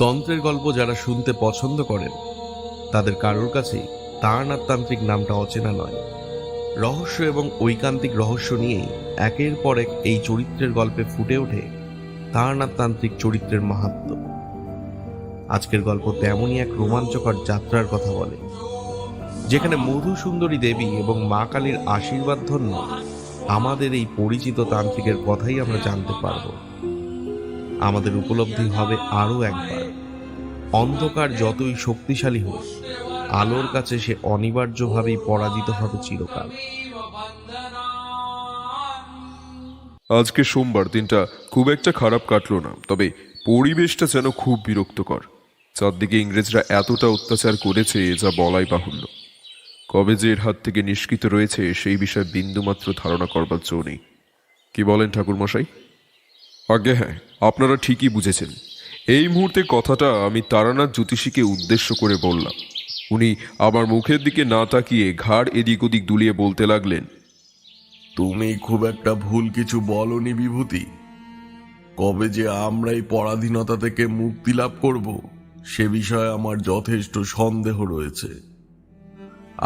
তন্ত্রের গল্প যারা শুনতে পছন্দ করেন তাদের কারোর কাছেই তারানাথ তান্ত্রিক নামটা অচেনা নয়। রহস্য এবং ঐকান্তিক রহস্য নিয়েই একের পর এক এই চরিত্রের গল্পে ফুটে ওঠে তারানাথ তান্ত্রিক চরিত্রের মাহাত্ম্য। আজকের গল্প তেমনই এক রোমাঞ্চকর যাত্রার কথা বলে, যেখানে মধু সুন্দরী দেবী এবং মা কালীর আশীর্বাদ ধন্য আমাদের এই পরিচিত তান্ত্রিকের কথাই আমরা জানতে পারব। আমাদের উপলব্ধি হবে আরও একবার, অন্ধকার যতই শক্তিশালী হোক, আলোর কাছে সে অনিবার্যভাবেই পরাজিত হবে চিরকাল। আজকে সোমবার, দিনটা খুব একটা খারাপ কাটলো না, তবে পরিবেশটা যেন খুব বিরক্তকর। চারদিকে ইংরেজরা এতটা অত্যাচার করেছে যা বলাই বাহুল্য। কবে যে এর হাত থেকে নিষ্কৃত রয়েছে সেই বিষয়ে বিন্দুমাত্র ধারণা করবার জো নেই। কি বলেন ঠাকুরমশাই? আজ্ঞে হ্যাঁ, আপনারা ঠিকই বুঝেছেন। এই মুহূর্তে কথাটা আমি তারানাথ জ্যোতিষীকে উদ্দেশ্য করে বললাম। উনি আমার মুখের দিকে না তাকিয়ে ঘাড় এদিক ওদিক দুলিয়ে বলতে লাগলেন, তুমি খুব একটা ভুল কিছু বলনি বিভূতি। কবে যে আমরা এই পরাধীনতা থেকে মুক্তি লাভ করব সে বিষয়ে আমার যথেষ্ট সন্দেহ রয়েছে।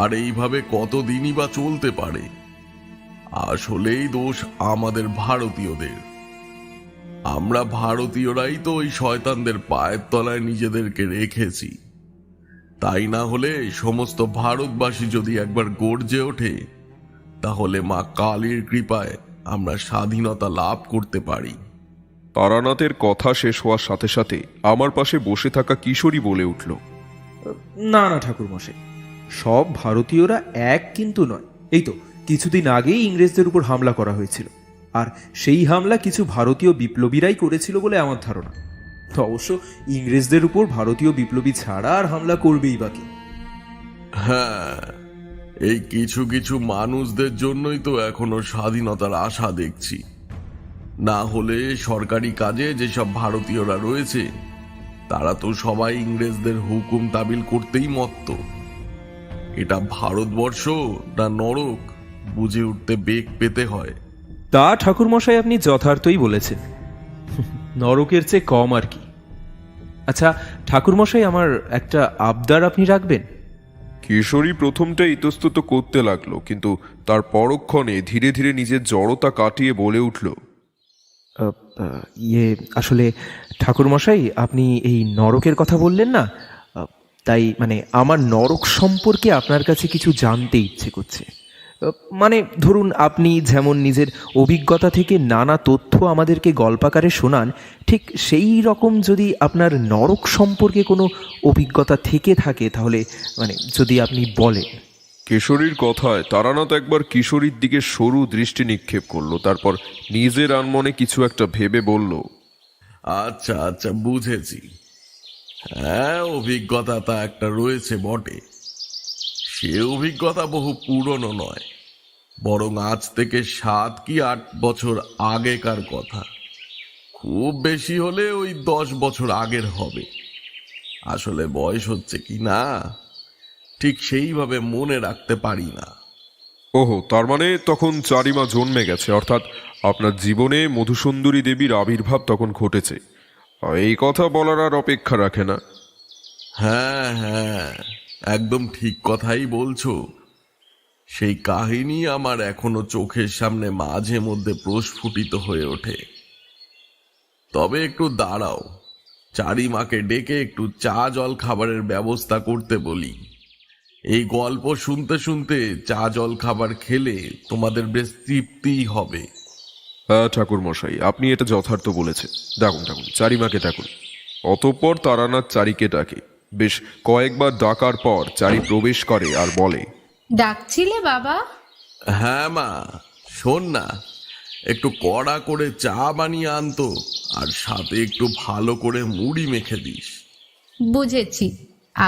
আর এইভাবে কতদিনই বা চলতে পারে? আসলেই দোষ আমাদের ভারতীয়দের। আমরা ভারতীয়রাই তো ওই শয়তানদের পায়ের তলায় নিজেদেরকে রেখেছি। তাই না হলে সমস্ত ভারতবাসী যদি একবার গর্জে ওঠে, তাহলে মা কালীর কৃপায় আমরা স্বাধীনতা লাভ করতে পারি। তারানাথের কথা শেষ হওয়ার সাথে সাথে আমার পাশে বসে থাকা কিশোরী বলে উঠল, না না ঠাকুরমশাই, সব ভারতীয়রা এক কিন্তু নয়। এই তো কিছুদিন আগেই ইংরেজদের উপর হামলা করা হয়েছিল, আর সেই হামলা কিছু ভারতীয় বিপ্লবীরাই করেছিল বলে আমার ধারণা। তো অবশ্য ইংরেজদের উপর ভারতীয় বিপ্লবী ছাড়া আর হামলা করবেই বাকি। হ্যাঁ, এই কিছু কিছু মানুষদের জন্যই তো এখনো স্বাধীনতার আশা দেখছি। না হলে সরকারি কাজে যেসব ভারতীয়রা রয়েছে তারা তো সবাই ইংরেজদের হুকুম তাবিল করতেই মত্ত। এটা ভারতবর্ষ না নরক বুঝে উঠতে বেগ পেতে হয়। তা ঠাকুরমশাই আপনি যথার্থই বলেছেন, নরকের চেয়ে কম আর কি। আচ্ছা ঠাকুরমশাই, আমার একটা আবদার আপনি রাখবেন? কিশোরী প্রথমটা ইতস্তত করতে লাগলো, কিন্তু তার পরক্ষণে ধীরে ধীরে নিজের জড়তা কাটিয়ে বলে উঠল, আসলে ঠাকুরমশাই, আপনি এই নরকের কথা বললেন না, তাই মানে আমার নরক সম্পর্কে আপনার কাছে কিছু জানতে ইচ্ছে করছে। মানে ধরুন, আপনি যেমন নিজের অভিজ্ঞতা থেকে নানা তথ্য আমাদেরকে গল্পাকারে শোনান, ঠিক সেই রকম যদি আপনার নরক সম্পর্কে কোনো অভিজ্ঞতা থেকে থাকে তাহলে মানে যদি আপনি বলেন। কিশোরীর কথায় তারানাথ একবার কিশোরীর দিকে সরু দৃষ্টি নিক্ষেপ করলো, তারপর নিজের আনমনে কিছু একটা ভেবে বলল, আচ্ছা আচ্ছা, বুঝেছি। হ্যাঁ, অভিজ্ঞতা তা একটা রয়েছে বটে। সে অভিজ্ঞতা বহু পুরনো নয়, বরং আজ থেকে 7 কি 8 বছর আগেকার কথা। খুব বেশি হলে ওই 10 বছর আগের হবে। আসলে বয়স হচ্ছে কি না ঠিক সেইভাবে মনে রাখতে পারি না। ওহো, তার মানে তখন চারিমা জন্মে গেছে, অর্থাৎ আপনার জীবনে মধুসুন্দরী দেবীর আবির্ভাব তখন ঘটেছে। এই কথা বলার আর অপেক্ষা রাখে না। হ্যাঁ হ্যাঁ, একদম ঠিক কথাই বলছো। সেই কাহিনী আমার এখনো চোখের সামনে মাঝে মধ্যে প্রস্ফুটিত হয়ে ওঠে। তবে একটু দাঁড়াও, চারিমাকে ডেকে একটু চা জল খাবারের ব্যবস্থা করতে বলি। এই গল্প শুনতে শুনতে চা জল খাবার খেলে তোমাদের বেশ তৃপ্তিই হবে। হ্যাঁ ঠাকুরমশাই, আপনি এটা যথার্থ বলেছেন। ডাকুন ডাকুন, চারিমাকে ডাকুন। অতঃপর তারানাথ চারিকে ডাকে। বেশ কয়েকবার ডাকার পর চারি প্রবেশ করে আর বলে, ডাকছিলে বাবা? হ্যাঁ মা, শোন না, একটু কড়া করে চা বানিয়ে আনতো, আর সাথে একটু ভালো করে মুড়ি মেখে দিস। বুঝেছি,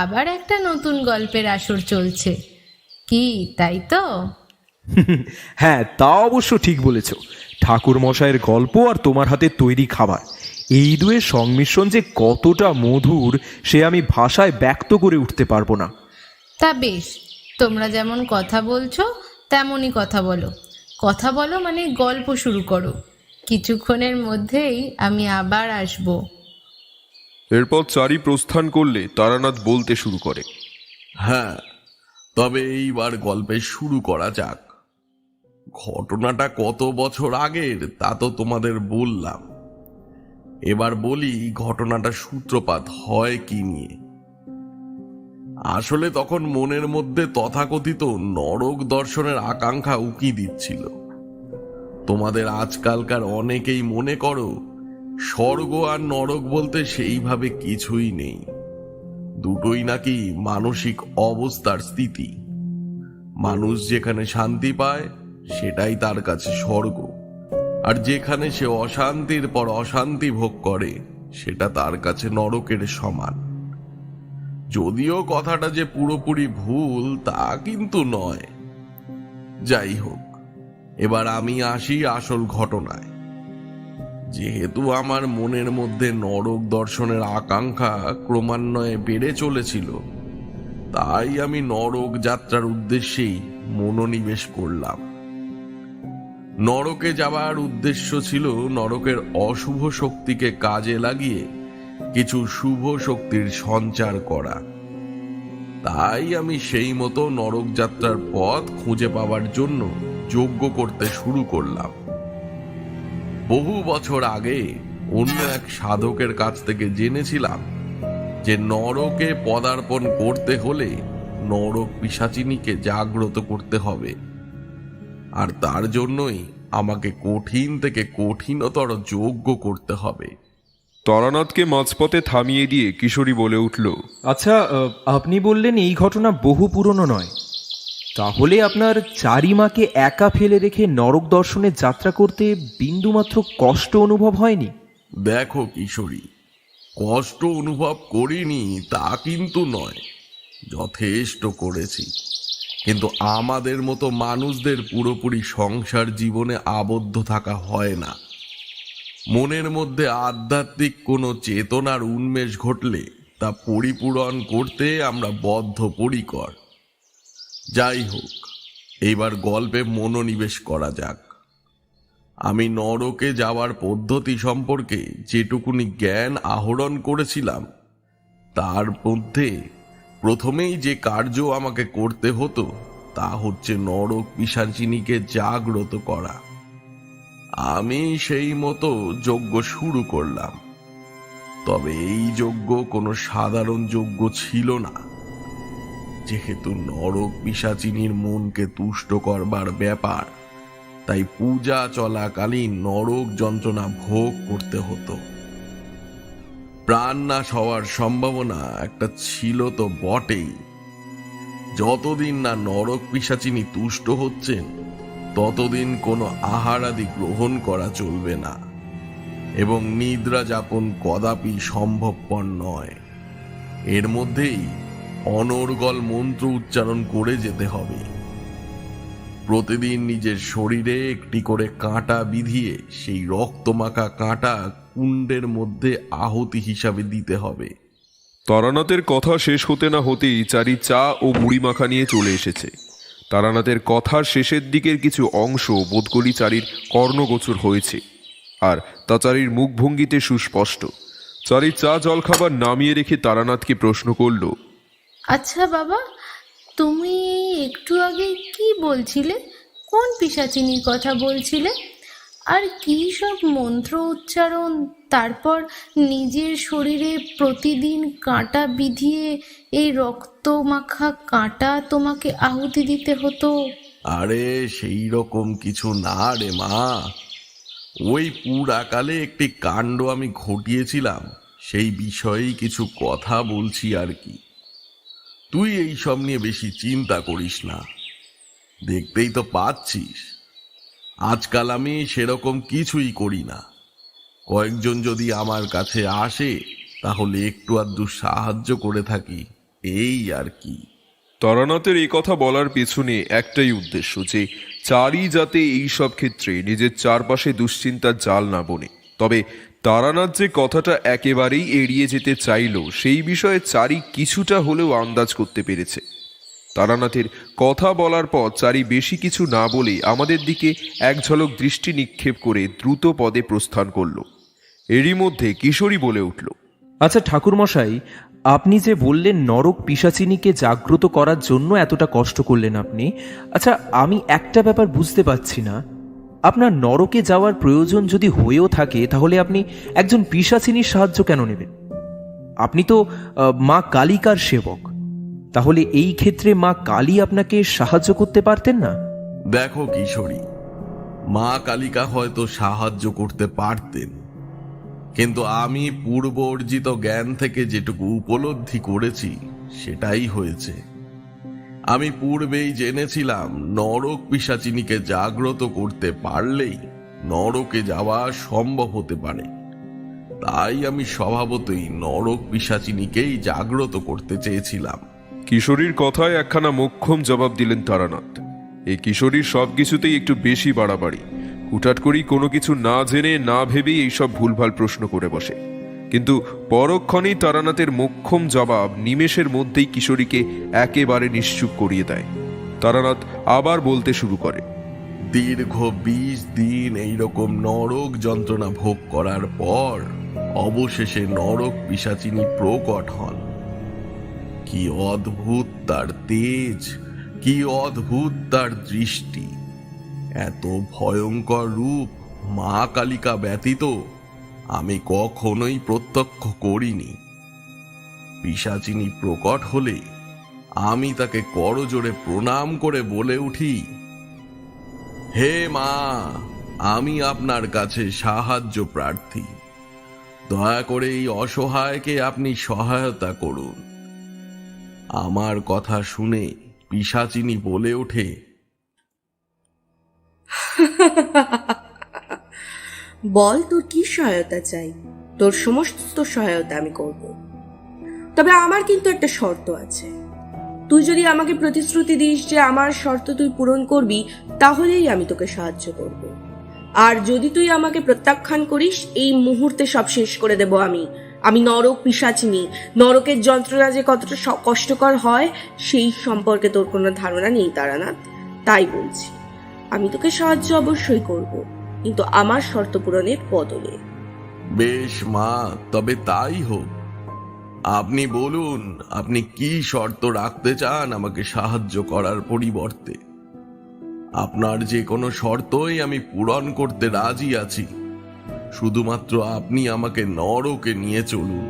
আবার একটা নতুন গল্পের আসর চলছে কি, তাই তো? হ্যাঁ, তা অবশ্য ঠিক বলেছ। ঠাকুর মশাইয়ের গল্প আর তোমার হাতে তৈরি খাবার, এই দুয়ের সংমিশ্রণ যে কতটা মধুর সে আমি ভাষায় ব্যক্ত করে উঠতে পারবো না। তা বেশ, তোমরা যেমন কথা বলছো তেমনই কথা বলো। কথা বলো মানে গল্প শুরু করো। কিছুক্ষণের মধ্যেই আমি আবার আসবো। এরপর চারি প্রস্থান করলে তারানাথ বলতে শুরু করে। হ্যাঁ, তবে এইবার গল্পে শুরু করা যাক। ঘটনাটা কত বছর আগের তা তো তোমাদের বললাম। এবার বলি ঘটনাটা সূত্রপাত হয় কি নিয়ে। আসলে তখন মনের মধ্যে তথাকথিত নরক দর্শনের আকাঙ্ক্ষা উকি দিচ্ছিল। তোমাদের আজকালকার অনেকেই মনে করো স্বর্গ আর নরক বলতে সেইভাবে কিছুই নেই, দুটোই নাকি মানসিক অবস্থার স্থিতি। মানুষ যেখানে শান্তি পায় সেটাই তার কাছে স্বর্গ, আর যেখানে সে অশান্তির পর অশান্তি ভোগ করে সেটা তার কাছে নরকের সমান। যদিও কথাটা যে পুরোপুরি ভুল তা কিন্তু নয়। যাই হোক, এবার আমি আসি আসল ঘটনায়। যেহেতু আমার মনের মধ্যে নরক দর্শনের আকাঙ্ক্ষা ক্রমান্বয়ে বেড়ে চলেছিল, তাই আমি নরক যাত্রার উদ্দেশ্যেই মনোনিবেশ করলাম। নরকে যাওয়ার উদ্দেশ্য ছিল নরকের অশুভ শক্তিকে কাজে লাগিয়ে কিছু শুভ শক্তির সঞ্চার করা। তাই আমি সেই মতো নরক যাত্রার পথ খুঁজে পাওয়ার জন্য যজ্ঞ করতে শুরু করলাম। বহু বছর আগে অন্য এক সাধকের কাছ থেকে জেনেছিলাম যে নরকে পদার্পণ করতে হলে নরক পিশাচিনীকে জাগ্রত করতে হবে, আর তার জন্যই আমাকে কঠিন থেকে কঠিনতর যজ্ঞ করতে হবে। তারানাথকে মাঝপথে থামিয়ে দিয়ে কিশোরী বলে উঠল। আচ্ছা, আপনি বললেন এই ঘটনা বহু পুরনো নয়, তাহলে আপনার চারিমাকে একা ফেলে রেখে নরক দর্শনের যাত্রা করতে বিন্দুমাত্র কষ্ট অনুভব হয়নি? দেখো কিশোরী, কষ্ট অনুভব করিনি তা কিন্তু নয়, যথেষ্ট করেছি। কিন্তু আমাদের মতো মানুষদের পুরোপুরি সংসার জীবনে আবদ্ধ থাকা হয় না। মনের মধ্যে আধ্যাত্মিক কোনো চেতনার উন্মেষ ঘটলে তা পরিপূরণ করতে আমরা বদ্ধপরিকর। যাই হোক, এইবার গল্পে মনোনিবেশ করা যাক। আমি নরকে যাওয়ার পদ্ধতি সম্পর্কে যেটুকুনি জ্ঞান আহরণ করেছিলাম, তার মধ্যে প্রথমেই যে কার্য আমাকে করতে হতো তা হচ্ছে নরক পিশাচিনীকে জাগ্রত করা। আমি সেই মতো যজ্ঞ শুরু করলাম। তবে এই যজ্ঞ কোনো সাধারণ যজ্ঞ ছিল না। যেহেতু নরক পিশাচিনীর মনকে তুষ্ট করবার ব্যাপার, তাই পূজা চলাকালীন নরক যন্ত্রণা ভোগ করতে হতো। প্রাণ নাশ হওয়ার সম্ভাবনা একটা ছিল তো বটেই। যতদিন না নরক পিশাচিনী তুষ্ট হচ্ছেন ততদিন কোনো আহার আদি গ্রহণ করা চলবে না, এবং নিদ্রা যাপন কদাপি সম্ভবপর নয়। এর মধ্যেই অনর্গল মন্ত্র উচ্চারণ করে যেতে হবে। প্রতিদিন নিজের শরীরে একটি করে কাঁটা বিধিয়ে সেই রক্তমাখা কাঁটা কুণ্ডের মধ্যে আহুতি হিসাবে দিতে হবে। তারানাথের কথা শেষ হতে না হতেই চারি চা ও মুড়ি মাখা নিয়ে চলে এসেছে। তারানাথের কথার শেষের দিকের কিছু অংশ বোধকরি চারির কর্ণগোচর হয়েছে, আর তা চারির মুখভঙ্গিতে সুস্পষ্ট। চারি চা জলখাবার নামিয়ে রেখে তারানাথকে প্রশ্ন করল। আচ্ছা বাবা, তুমি একটু আগে কি বলছিলে? কোন পিশাচিনীর কথা বলছিলে? আর কি সব মন্ত্র উচ্চারণ, তারপর নিজের শরীরে প্রতিদিন কাঁটা বিধিয়ে এই রক্ত মাখা কাঁটা তোমাকে আহুতি দিতে হতো? আরে সেই রকম কিছু না রে মা। ওই পুরাকালে একটি কাণ্ড আমি ঘটিয়েছিলাম, সেই বিষয়েই কিছু কথা বলছি আর কি। তুই এই সব নিয়ে বেশি চিন্তা করিস না। দেখতেই তো পাচ্ছিস আজকাল আমি সেরকম কিছুই করি না। কয়েকজন যদি আমার কাছে আসে তাহলে একটু আধটু সাহায্য করে থাকি, এই আর কি। তারানাথের এই কথা বলার পেছনে একটাই উদ্দেশ্য, যে চারি যাতে এই সব ক্ষেত্রে নিজের চারপাশে দুশ্চিন্তার জাল না বনে। তবে তারানাথ যে কথাটা একেবারেই এড়িয়ে যেতে চাইল সেই বিষয়ে চারি কিছুটা হলেও আন্দাজ করতে পেরেছে। তারানাথের কথা বলার পর চারি বেশি কিছু না বলে আমাদের দিকে এক ঝলক দৃষ্টি নিক্ষেপ করে দ্রুত পদে প্রস্থান করল। এরই মধ্যে কিশোরী বলে উঠল। আচ্ছা ঠাকুরমশাই, আপনি যে বললেন নরক পিশাচিনীকে জাগ্রত করার জন্য এতটা কষ্ট করলেন আপনি, আচ্ছা আমি একটা ব্যাপার বুঝতে পারছি না। আপনার নরকে যাওয়ার প্রয়োজন যদি হয়েও থাকে, তাহলে আপনি একজন পিশাচিনীর সাহায্য কেন নেবেন? আপনি তো মা কালিকার সেবক। তাহলে এই ক্ষেত্রে মা কালী আপনাকে সাহায্য করতে পারতেন না? দেখো কিশোরী, মা কালিকা হয়তো সাহায্য করতে পারতেন, কিন্তু আমি পূর্ব অর্জিত জ্ঞান থেকে যেটুকু উপলব্ধি করেছি সেটাই হয়েছে। আমি পূর্বেই জেনেছিলাম নরক পিশাচিনীকে জাগ্রত করতে পারলেই নরকে যাওয়া সম্ভব হতে পারে। তাই আমি স্বভাবতই নরক পিশাচিনীকেই জাগ্রত করতে চেয়েছিলাম। কিশোরীর কথায় একখানা মোক্ষম জবাব দিলেন তারানাথ। এই কিশোরীর সবকিছুতেই একটু বেশি বাড়াবাড়ি। হুটহাট করেই কোনো কিছু না জেনে না ভেবেই এইসব ভুলভাল প্রশ্ন করে বসে। কিন্তু পরক্ষণেই তারানাথের মোক্ষম জবাব নিমেষের মধ্যেই কিশোরীকে একেবারে নিশ্চুপ করিয়ে দেয়। তারানাথ আবার বলতে শুরু করে। দীর্ঘ 20 দিন এইরকম নরক যন্ত্রণা ভোগ করার পর অবশেষে নরক পিশাচিনী প্রকট হন। কি অদ্ভুত তার তেজ, কি অদ্ভুত তার দৃষ্টি! এত ভয়ঙ্কর রূপ মা কালিকা ব্যতীত আমি কখনোই প্রত্যক্ষ করিনি। পিশাচিনী প্রকট হলে আমি তাকে করজোড়ে প্রণাম করে বলে উঠি, হে মা, আমি আপনার কাছে সাহায্য প্রার্থী। দয়া করে এই অসহায়কে আপনি সহায়তা করুন। আমার কথা শুনে পিশাচিনী বলে ওঠে, বল তোর কি সহায়তা চাই? তোর সমস্ত সহায়তা আমি করব, তবে আমার কিন্তু একটা শর্ত আছে। তুই যদি আমাকে প্রতিশ্রুতি দিস যে আমার শর্ত তুই পূরণ করবি, তাহলেই আমি তোকে সাহায্য করব। আর যদি তুই আমাকে প্রত্যাখ্যান করিস, এই মুহূর্তে সব শেষ করে দেব আমি। আমি নরক পিশাচিনী, নরকের যন্ত্রণা যে কতটা কষ্টকর হয় সেই সম্পর্কে তোর কোনো ধারণা নেই তারানাথ। তাই বলছি, আমি তোকে সাহায্য অবশ্যই করব, কিন্তু আমার শর্ত পূরণের বদলে। বেশ মা, তবে তাই হোক। আপনি বলুন, আপনি কি শর্ত রাখতে চান আমাকে সাহায্য করার পরিবর্তে? আপনার যে কোনো শর্তই আমি পূরণ করতে রাজি আছি। শুধুমাত্র আপনি আমাকে নরকে নিয়ে চলুন।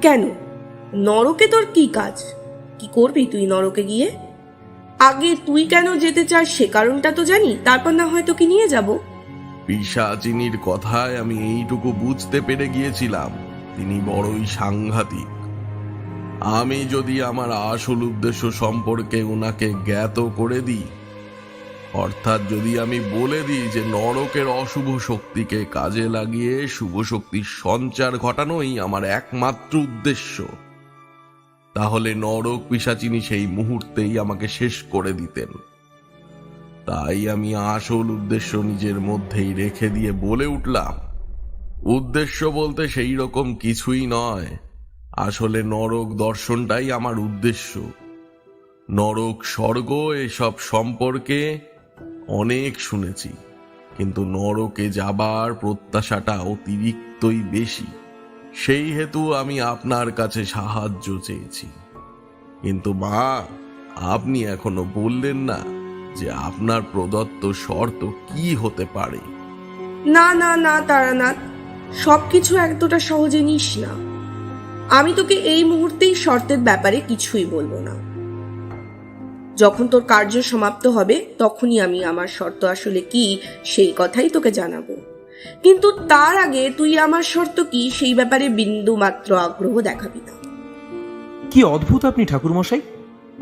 কেন? নরকে তোর কি কাজ? কি করবি তুই নরকে গিয়ে? আগে তুই কেন যেতে চাস সে কারণটা তো জানি, তারপর না হয় তোকে নিয়ে যাব। পিশাচিনীর কথায় আমি এইটুকু বুঝতে পেরে গিয়েছিলাম তিনি বড়ই সাংঘাতিক। আমি যদি আমার আসল উদ্দেশ্য সম্পর্কে ওনাকে জ্ঞাত করে দিই, অর্থাৎ যদি আমি বলে দিই যে নরকের অশুভ শক্তিকে কাজে লাগিয়ে শুভ শক্তির সঞ্চার ঘটানোই আমার একমাত্র উদ্দেশ্য, তাহলে নরক পিশাচিনী সেই মুহূর্তেই আমাকে শেষ করে দিতেন। তাই আমি আসল উদ্দেশ্য নিজের মধ্যেই রেখে দিয়ে বলে উঠলাম, উদ্দেশ্য বলতে সেই রকম কিছুই নয়। আসলে নরক দর্শনটাই আমার উদ্দেশ্য। নরক স্বর্গ এসব সম্পর্কে অনেক শুনেছি, কিন্তু নরকে যাবার প্রত্যাশাটা অতিরিক্তই বেশি। সেই হেতু আমি আপনার কাছে সাহায্য চেয়েছি। কিন্তু মা, আপনি এখনো বললেন না যে আপনার প্রদত্ত শর্ত কি হতে পারে। না না না তারানাথ, সবকিছু এতটা সহজে নিস না। আমি তোকে এই মুহূর্তেই শর্তের ব্যাপারে কিছুই বলবো না। যখন তোর কার্য সমাপ্ত হবে তখনই আমি আমার শর্ত আসলে কি সেই কথাই তোকে জানাবো। কিন্তু তার আগে তুই আমার শর্ত কি সেই ব্যাপারে বিন্দু মাত্র আগ্রহ দেখাবি না। কি অদ্ভুত আপনি ঠাকুরমশাই!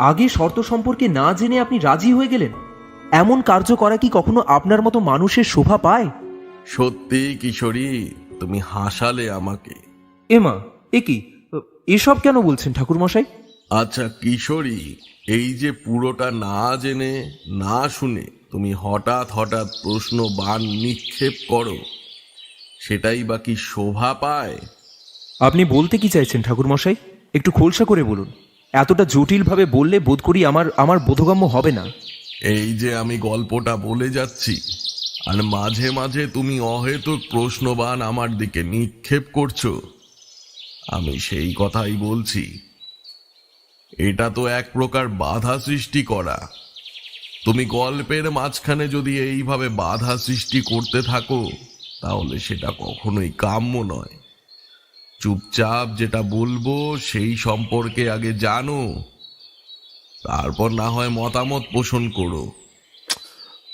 আগে শর্ত সম্পর্কে না জেনে আপনি রাজি হয়ে গেলেন। এমন কার্য করা কি কখনো আপনার মতো মানুষের শোভা পায়? সত্যি কিশোরী, তুমি হাসালে আমাকে। এমা, এ কি এসব কেন বলছেন ঠাকুরমশাই? আচ্ছা কিশোরী, এই যে পুরোটা না জেনে না শুনে তুমি হঠাৎ হঠাৎ প্রশ্ন বাণ নিক্ষেপ করো, সেটাই বা কি শোভা পায়? আপনি বলতে কি চাইছেন ঠাকুরমশাই? একটু খোলসা করে বলুন। এতটা জটিলভাবে বললে বোধ করি আমার বোধগম্য হবে না। এই যে আমি গল্পটা বলে যাচ্ছি, আর মাঝে মাঝে তুমি অহেতুক প্রশ্নবাণ আমার দিকে নিক্ষেপ করছো। আমি সেই কথাই বলছি। এটা তো এক প্রকার বাধা সৃষ্টি করা। তুমি গল্পের মাঝখানে যদি এইভাবে বাধা সৃষ্টি করতে থাকো তাহলে সেটা কখনোই কাম্য নয়। চুপচাপ যেটা বলবো সেই সম্পর্কে আগে জানো, তারপর না হয় মতামত পোষণ করো।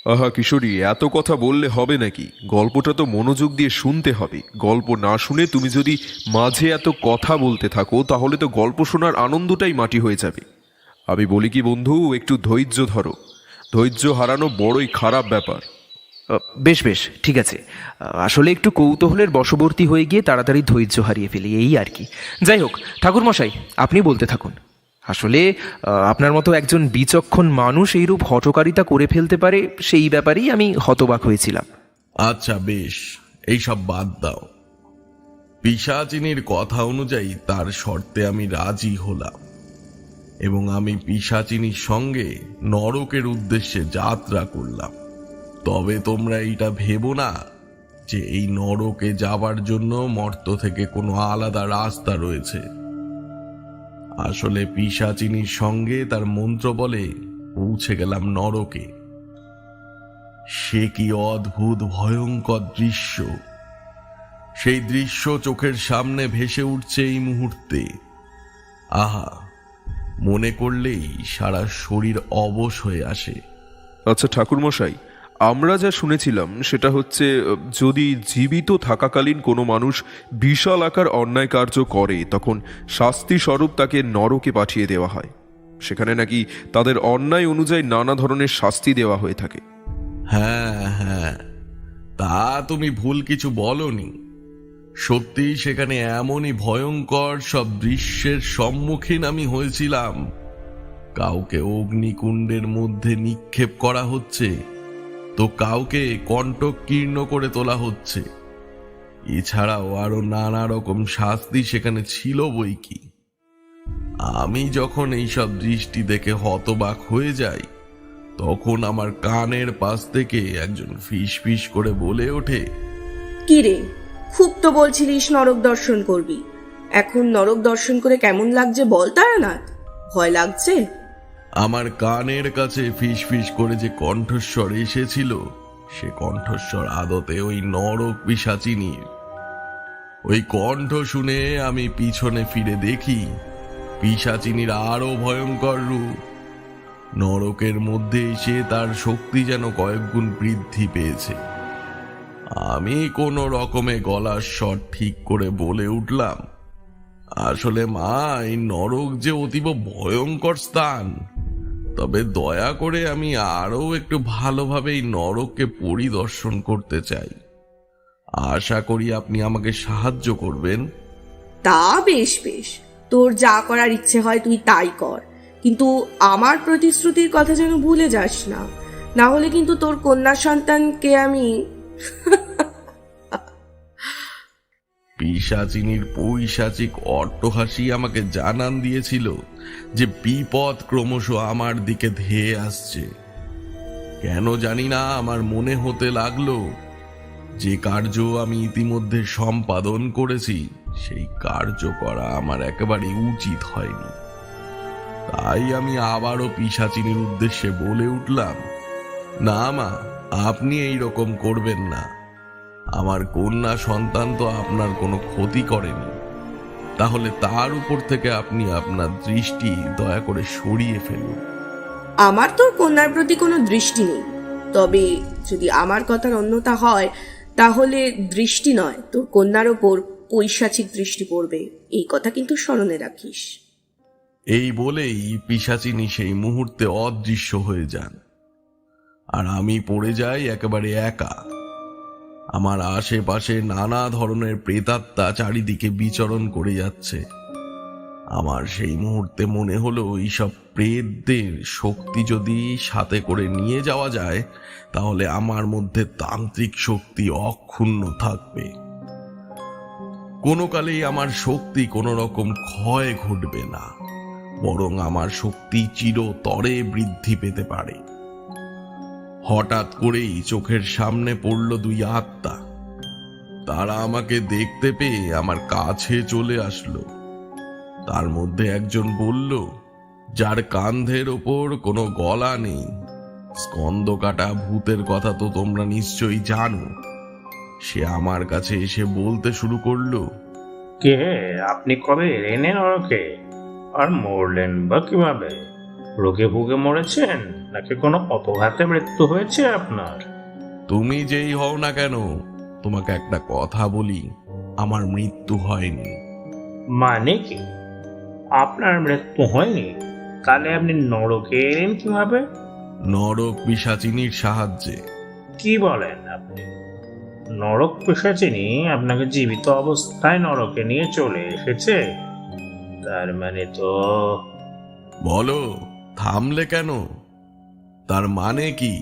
আহা কিশোরী, এত কথা বললে হবে নাকি? গল্পটা তো মনোযোগ দিয়ে শুনতে হবে। গল্প না শুনে তুমি যদি মাঝে এত কথা বলতে থাকো তাহলে তো গল্প শোনার আনন্দটাই মাটি হয়ে যাবে। আমি বলি কি বন্ধু, একটু ধৈর্য ধরো। ধৈর্য হারানো বড়ই খারাপ ব্যাপার। বেশ বেশ, ঠিক আছে। আসলে একটু কৌতূহলের বশবর্তী হয়ে গিয়ে তাড়াতাড়ি ধৈর্য হারিয়ে ফেলি, এই আর কি। যাই হোক ঠাকুরমশাই, আপনি বলতে থাকুন। আসলে আপনার মতো একজন বিচক্ষণ মানুষ এইরূপ হঠকারিতা করে ফেলতে পারে সেই ব্যাপারেই আমি হতবাক হয়েছিলাম। আচ্ছা বেশ, এইসব বাদ দাও। পিশাচিনীর কথা অনুযায়ী তার শর্তে আমি রাজি হলাম এবং আমি পিশাচিনীর সঙ্গে নরকের উদ্দেশ্যে যাত্রা করলাম। তবে তোমরা এইটা ভেবো না যে এই নরকে যাবার জন্য মর্ত থেকে কোনো আলাদা রাস্তা রয়েছে। আসলে পিশাচিনীর সঙ্গে তার মন্ত্র বলে পৌঁছে গেলাম নরকে। সে কি অদ্ভুত ভয়ঙ্কর দৃশ্য! সেই দৃশ্য চোখের সামনে ভেসে উঠছে এই মুহূর্তে। আহা, মনে করলেই সারা শরীর অবশ হয়ে আসে। আচ্ছা ঠাকুরমশাই, আমরা যা শুনেছিলাম সেটা হচ্ছে, যদি জীবিত থাকাকালীন কোনো মানুষ বিশাল আকার অন্যায় কার্য করে তখন শাস্তি স্বরূপ তাকে নরকে পাঠিয়ে দেওয়া হয়। সেখানে নাকি তাদের অন্যায় অনুযায়ী নানা ধরনের শাস্তি দেওয়া হয়ে থাকে। হ্যাঁ হ্যাঁ, তা তুমি ভুল কিছু বলনি। সত্যি সেখানে এমনই ভয়ঙ্কর সব দৃশ্যের সম্মুখীন আমি হয়েছিলাম। কাউকে অগ্নিকুণ্ডের মধ্যে নিক্ষেপ করা হচ্ছে, তো কাউকে কণ্টকীর্ণ করে তোলা হচ্ছে। এছাড়াও আরো নানা রকম শাস্তি সেখানে ছিল বই কি। আমি যখন এইসব দৃষ্টি দেখে হতবাক হয়ে যাই তখন আমার কানের পাশ থেকে একজন ফিস ফিস করে বলে ওঠে, কি রে, খুব তো বলছিলিস নরক দর্শন করবি, এখন নরক দর্শন করে কেমন লাগছে বল তারানাথ? ভয় লাগছে? আমার কানের কাছে ফিস ফিস করে যে কণ্ঠস্বর এসেছিল সে কণ্ঠস্বর আদতে ওই নরক পিশাচিনীর। ওই কণ্ঠ শুনে আমি পিছনে ফিরে দেখি পিশাচিনীর আরো ভয়ঙ্কর রূপ। নরকের মধ্যে এসে তার শক্তি যেন কয়েক গুণ বৃদ্ধি পেয়েছে। আমি কোনো রকমে গলার স্বর ঠিক করে বলে উঠলাম, আসলে মা, এই নরক যে অতীব ভয়ঙ্কর স্থান, তবে দয়া করে আমি আরো একটু ভালোভাবে এই নরককে পরিদর্শন করতে চাই। আশা করি আপনি আমাকে সাহায্য করবেন। তা বেশ বেশ, তোর যা করার ইচ্ছে হয় তুই তাই কর, কিন্তু আমার প্রতিশ্রুতির কথা যেন ভুলে যাস না, না হলে কিন্তু তোর কন্যা সন্তানকে আমি পিশাচিনীর পৈশাচিক অট্টহাসি আমাকে জানান দিয়েছিল যে বিপদ ক্রমশ আমার দিকে ধেয়ে আসছে। কেন জানি না আমার মনে হতে লাগলো যে কার্য আমি ইতিমধ্যে সম্পাদন করেছি সেই কার্য করা আমার একেবারে উচিত হয়নি। তাই আমি আবারও পিশাচিনীর উদ্দেশ্যে বলে উঠলাম, না মা, আপনি এই রকম করবেন না। আমার কন্যা সন্তান তো আপনার কোনো ক্ষতি করেনি, তাহলে তার উপর থেকে আপনি আপনার দৃষ্টি দয়া করে সরিয়ে ফেলুন। আমার তোর কন্যার প্রতি কোনো দৃষ্টি নেই, তবে যদি আমার কথার অন্যথা হয় তাহলে দৃষ্টি নয়, তোর কন্যার ওপর পৈশাচিক দৃষ্টি পড়বে, এই কথা কিন্তু স্মরণে রাখিস। এই বলেই পিশাচিনী সেই মুহূর্তে অদৃশ্য হয়ে যান, আর আমি পড়ে যাই একেবারে একা। আমার আশেপাশে নানা ধরনের প্রেতাত্মা চারিদিকে বিচরণ করে যাচ্ছে। আমার সেই মুহূর্তে মনে হলো এইসব প্রেতদের শক্তি যদি সাথে করে নিয়ে যাওয়া যায় তাহলে আমার মধ্যে তান্ত্রিক শক্তি অক্ষুণ্ণ থাকবে। কোনো কালেই আমার শক্তি কোনো রকম ক্ষয় ঘটবে না, বরং আমার শক্তি চিরতরে বৃদ্ধি পেতে পারে। হঠাৎ করেই চোখের সামনে পড়ল দুই আত্মা। তারা আমাকে দেখতে পেয়ে আমার কাছে চলে আসলো। তার মধ্যে একজন বলল, যার কাঁধের ওপর কোনো গলা নেই, স্কন্দ কাটা ভূতের কথা তো তোমরা নিশ্চয়ই জানো। সে আমার কাছে এসে বলতে শুরু করলো, কে আপনি কবে এলেন নরকে? আর মরলেন বা কিভাবে? রোগে ভুগে মরেছেন নাকি কোনো অপঘাতে মৃত্যু হয়েছে আপনার? তুমি যেই হও না কেন, তোমাকে একটা কথা বলি, আমার মৃত্যু হয়নি। মানে কি? আপনার মৃত্যু হয়নি? তাহলে আপনি নরকে এলেন কিভাবে? নরক পিশাচিনীর সাহায্যে। কি বলেন আপনি? নরক পিশাচিনী আপনাকে জীবিত অবস্থায় নরকে নিয়ে চলে এসেছে? তার মানে তো বলো, থামলে কেন? তার মানে কি?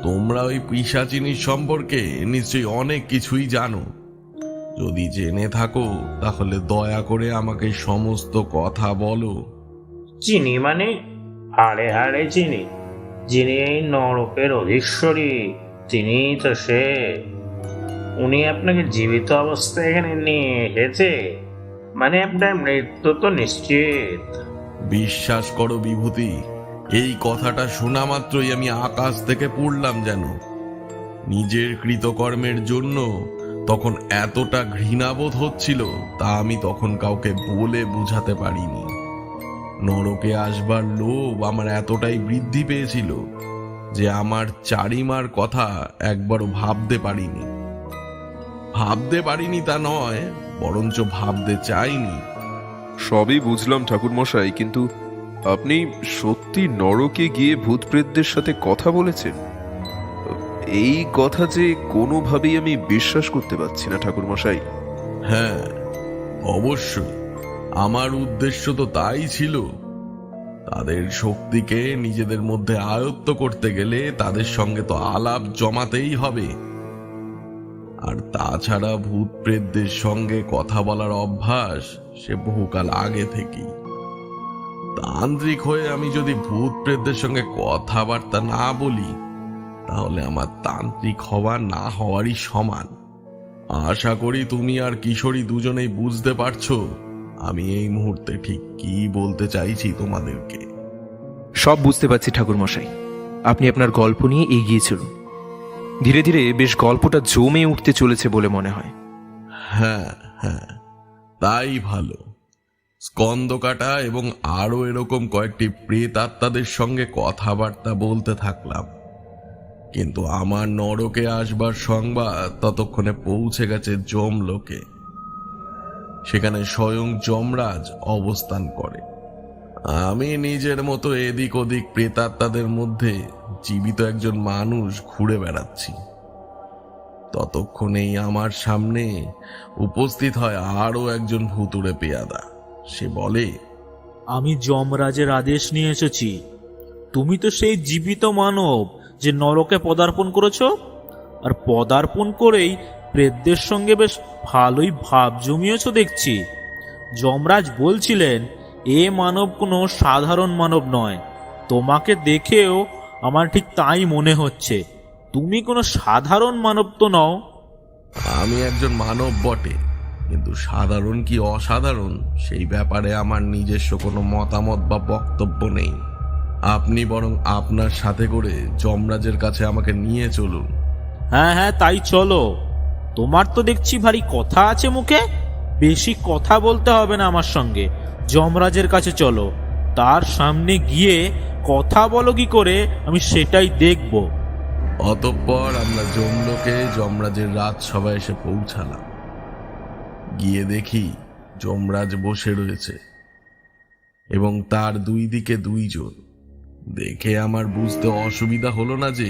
তোমরা ওই পিশাচিনীর সম্পর্কে নিশ্চয়ই অনেক কিছুই জানো। যদি জেনে থাকো তাহলে দয়া করে আমাকে সমস্ত কথা বলো। চিনি মানে? হাড়ে হাড়ে চিনি। যিনি এই নরকের অধীশ্বরী, তিনি তো সে। উনি আপনাকে জীবিত অবস্থায় এখানে নিয়ে এসেছে, মানে আপনার মৃত্যু তো নিশ্চিত। বিশ্বাস করো বিভূতি, এই কথাটা শোনা মাত্রই আমি আকাশ থেকে পড়লাম যেন। নিজের কৃতকর্মের জন্য তখন এতটা ঘৃণাবোধ হচ্ছিল, তা আমি তখন কাউকে বলে বুঝাতে পারিনি। নরকে আসবার লোভ আমার এতটাই বৃদ্ধি পেয়েছিল যে আমার চারিমার কথা একবারও ভাবতে পারিনি। ভাবতে পারিনি তা নয়, বরঞ্চ ভাবতে চাইনি। সবই বুঝলাম ঠাকুরমশাই, কিন্তু আপনি সত্যি নরকে গিয়ে ভূত প্রেতদের সাথে কথা বলেছেন? এই কথা যে কোনোভাবেই আমি বিশ্বাস করতে পারছি না ঠাকুরমশাই। হ্যাঁ, অবশ্যই আমার উদ্দেশ্য তো তাই ছিল। তাদের শক্তিকে নিজেদের মধ্যে আয়ত্ত করতে গেলে তাদের সঙ্গে তো আলাপ জমাতেই হবে। আর তাছাড়া ভূত প্রেতদের সঙ্গে কথা বলার অভ্যাস সে বহুকাল আগে থেকেই। তান্ত্রিক হয়ে আমি যদি ভূত প্রেতদের সঙ্গে কথাবার্তা না বলি, তাহলে আমার তান্ত্রিক হওয়া না হওয়ারই সমান। আশা করি তুমি আর কিশোরী দুজনেই বুঝতে পারছো আমি এই মুহূর্তে ঠিক কি বলতে চাইছি তোমাদেরকে। সব বুঝতে পারছি ঠাকুরমশাই, আপনি আপনার গল্প নিয়ে এগিয়ে চলুন। ধীরে ধীরে বেশ গল্পটা জমে উঠতে চলেছে বলে মনে হয়। হ্যাঁ হ্যাঁ, তাই ভালো। স্কন্দকাটা এবং আরো এরকম কয়েকটি প্রেতাত্মাদের সঙ্গে কথাবার্তা বলতে থাকলাম, কিন্তু আমার নরকে আসবার সংবাদ ততক্ষণে পৌঁছে গেছে যমলোকে। সেখানে স্বয়ং যমরাজ অবস্থান করে। আমি নিজের মতো এদিক ওদিক প্রেতাত্মাদের মধ্যে জীবিত একজন মানুষ ঘুরে বেড়াচ্ছি। ততক্ষণেই আমার সামনে উপস্থিত হয় আরো একজন ভুতুড়ে পেয়াদা। সে বলে, আমি যমরাজের আদেশ নিয়ে এসেছি। তুমি তো সেই জীবিত মানব যে নরকে পদার্পণ করেছ, আর পদার্পণ করেই প্রেতদের সঙ্গে বেশ ভালোই ভাব জমিয়েছ দেখছি। যমরাজ বলছিলেন এ মানব কোনো সাধারণ মানব নয়। তোমাকে দেখেও আমার ঠিক তাই মনে হচ্ছে, তুমি কোনো সাধারণ মানব তো নও। আমি একজন মানব বটে, কিন্তু সাধারণ কি অসাধারণ সেই ব্যাপারে আমার নিজস্ব কোনো মতামত বা বক্তব্য নেই। আপনি বরং আপনার সাথে করে যমরাজের কাছে আমাকে নিয়ে চলুন। হ্যাঁ হ্যাঁ, তাই চলো। তোমার তো দেখছি ভারী কথা আছে মুখে। বেশি কথা বলতে হবে না আমার সঙ্গে, যমরাজের কাছে চলো। তার সামনে গিয়ে কথা বলো কি করে আমি সেটাই দেখব। অতঃপর আমরা যমলোকে যমরাজের রাজসভায় এসে পৌঁছালাম। গিয়ে দেখি যমরাজ বসে রয়েছে এবং তার দুই দিকে দুইজন। দেখে আমার বুঝতে অসুবিধা হলো না যে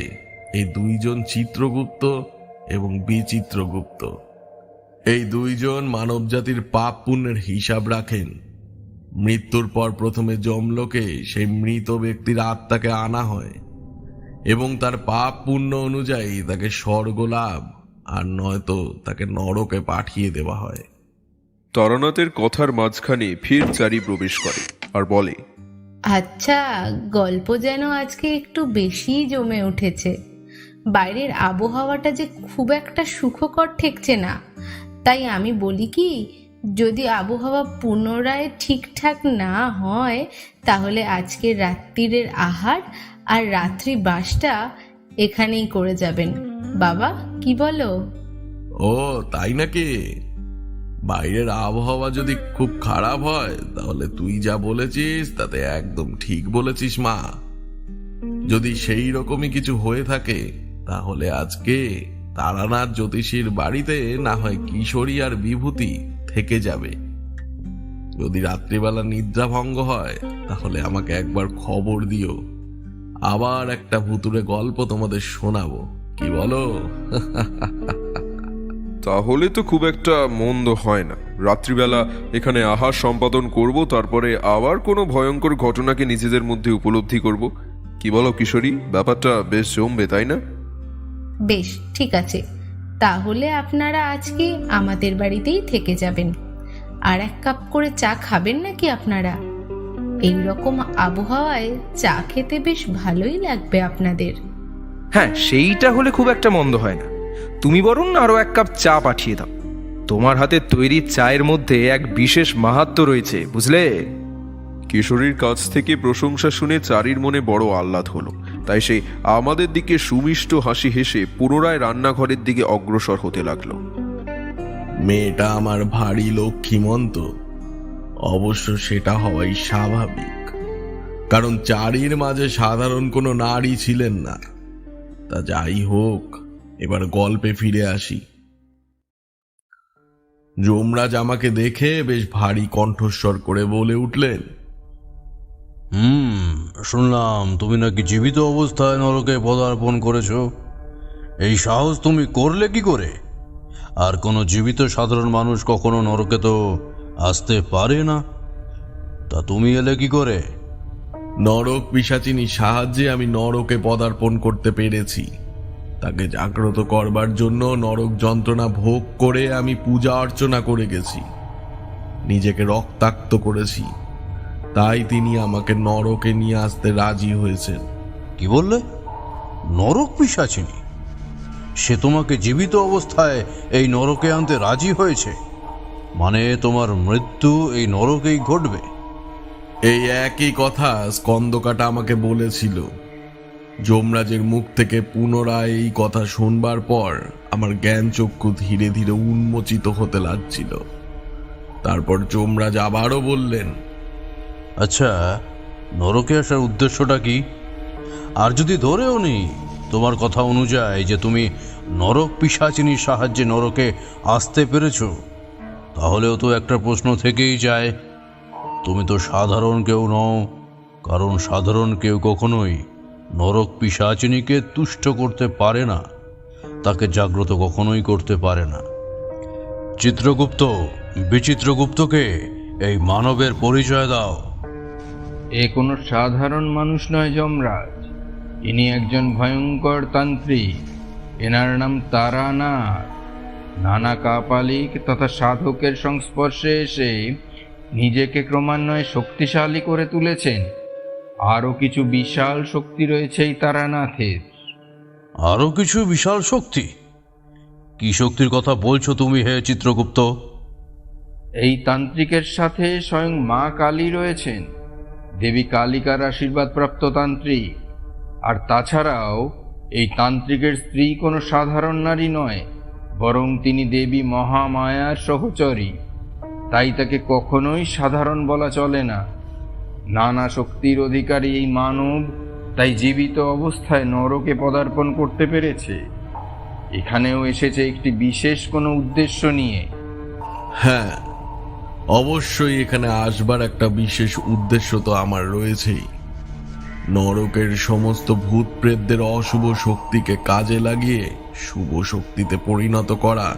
এই দুইজন চিত্রগুপ্ত এবং বিচিত্রগুপ্ত। এই দুইজন মানব জাতির পাপ পুণ্যের হিসাব রাখেন। মৃত্যুর পর প্রথমে যমলোকে সেই মৃত ব্যক্তির আত্মাকে আনা হয় এবং তার পাপ পুণ্য অনুযায়ী তাকে স্বর্গ লাভ আর নয়তো তাকে নরকে পাঠিয়ে দেওয়া হয়। তারানাথের কথার মাঝখানে ফের চারি প্রবেশ করে আর বলে, আচ্ছা, গল্প যেন আজকে একটু বেশি জমে উঠেছে। বাইরের আবহাওয়াটা যে খুব একটা সুখকর ঠেকছে না। তাই আমি বলি কি, যদি আবহাওয়া পুনরায় ঠিকঠাক না হয় তাহলে আজকের রাত্রিরের আহার আর রাত্রি বাসটা এখানেই করে যাবেন। বাবা, কি বলো? ও তাই নাকি? বাইরের আবহাওয়া যদি খুব খারাপ হয় তাহলে তুই যা বলেছিস তাতে একদম ঠিক বলেছিস মা। যদি সেই রকমই কিছু হয়ে থাকে তাহলে আজকে তারানাথ জ্যোতিষীর বাড়িতে না হয় কিশোরী আর বিভূতি থেকে যাবে। যদি রাত্রিবেলা নিদ্রা ভঙ্গ হয় তাহলে আমাকে একবার খবর দিও, আবার একটা ভুতুড়ে গল্প তোমাদের শোনাবো, কি বলো? তাহলে তো খুব একটা মন্দ হয় না। রাত্রিবেলা এখানে আহার সম্পাদন করব, তারপরে আবার কোনো ভয়ঙ্কর ঘটনাকে নিজেদের মধ্যে উপলব্ধি করব। কি বলো কিশোরী, ব্যাপারটা বেশ জমবে, তাই না? বেশ, ঠিক আছে। তাহলে আপনারা আজকে আমাদের বাড়িতেই থেকে যাবেন। আর এক কাপ করে চা খাবেন নাকি আপনারা? এই রকম আবহাওয়ায় চা খেতে বেশ ভালোই লাগবে আপনাদের। হ্যাঁ, সেইটা হলে খুব একটা মন্দ হয় না। তুমি বরং আরও এক কাপ চা পাঠিয়ে দাও। তোমার হাতে তৈরি চায়ের মধ্যে এক বিশেষ মাহাত্ম্য রয়েছে, বুঝলে? কিশোরীর কাছ থেকে প্রশংসা শুনে চারির মনে বড় আহ্লাদ হলো। তাই সে আমাদের দিকে সুমিষ্ট হাসি হেসে পুনরায় রান্নাঘরের দিকে অগ্রসর হতে লাগলো। মেয়েটা আমার ভারী লক্ষ্মীমন্ত। অবশ্য সেটা হওয়াই স্বাভাবিক, কারণ চারির মাঝে সাধারণ কোনো নারী ছিলেন না। তা যাই হোক, এবার গল্পে ফিরে আসি। যমরাজ আমাকে দেখে বেশ ভারী কণ্ঠস্বর করে বলে উঠলেন, শুনলাম তুমি নাকি জীবিত অবস্থায় নরকে পদার্পণ করেছো। এই সাহস তুমি করলে কি করে? আর কোনো জীবিত সাধারণ মানুষ কখনো নরকে তো আসতে পারে না, তা তুমি এলে কি করে? নরক পিশাচিনীর সাহায্যে আমি নরকে পদার্পণ করতে পেরেছি। তাকে জাগ্রত করবার জন্য নরক যন্ত্রণা ভোগ করে আমি পূজা অর্চনা করে গেছি, নিজেকে রক্তাক্ত করেছি। তাই তিনি আমাকে নরকে নিয়ে আসতে রাজি হয়েছেন। কি বললে? নরক পিশাচিনী? সে তোমাকে জীবিত অবস্থায় এই নরকে আনতে রাজি হয়েছে? মানে তোমার মৃত্যু এই নরকেই ঘটবে? এই একই কথা স্কন্দকাটা আমাকে বলেছিল। যমরাজের মুখ থেকে পুনরায় এই কথা শুনবার পর আমার জ্ঞান চক্ষু ধীরে ধীরে উন্মোচিত হতে লাগছিল। তারপর যমরাজ আবারও বললেন, আচ্ছা, নরকে আসার উদ্দেশ্যটা কি? আর যদি ধরেও নি তোমার কথা অনুযায়ী যে তুমি নরক পিশাচিনীর সাহায্যে নরকে আসতে পেরেছ, তাহলেও তো একটা প্রশ্ন থেকেই যায়, তুমি তো সাধারণ কেউ নও। কারণ সাধারণ কেউ কখনোই নরক পিশাচিনীকে তুষ্ট করতে পারে না, তাকে জাগ্রত কখনোই করতে পারে না। চিত্রগুপ্ত, বিচিত্রগুপ্তকে এই মানবের পরিচয় দাও। এ কোনো সাধারণ মানুষ নয় যমরাজ, ইনি একজন ভয়ঙ্কর তান্ত্রিক। এনার নাম তারানাথ। নানা কাপালিক তথা সাধকের সংস্পর্শে এসে নিজেকে ক্রমান্বয়ে শক্তিশালী করে তুলেছেন। আরও কিছু বিশাল শক্তি রয়েছে এই তারানাথের। আরো কিছু বিশাল শক্তি? কি শক্তির কথা বলছো তুমি হে চিত্রগুপ্ত? এই তান্ত্রিকের সাথে স্বয়ং মা কালী রয়েছেন, দেবী কালিকার আশীর্বাদপ্রাপ্ত তান্ত্রিক। আর তাছাড়াও এই তান্ত্রিকের স্ত্রী কোনো সাধারণ নারী নয়, বরং তিনি দেবী মহামায়ার সহচরী। তাই তাকে কখনোই সাধারণ বলা চলে না। নানা শক্তির অধিকারী এই মানব তাই জীবিত অবস্থায় নরকে পদার্পণ করতে পেরেছে। এখানেও এসেছে একটি বিশেষ কোনো উদ্দেশ্য নিয়ে। হ্যাঁ, অবশ্যই এখানে আসবার একটা বিশেষ উদ্দেশ্য তো আমার রয়েছেই। নরকের সমস্ত ভূত প্রেতদের অশুভ শক্তিকে কাজে লাগিয়ে শুভ শক্তিতে পরিণত করা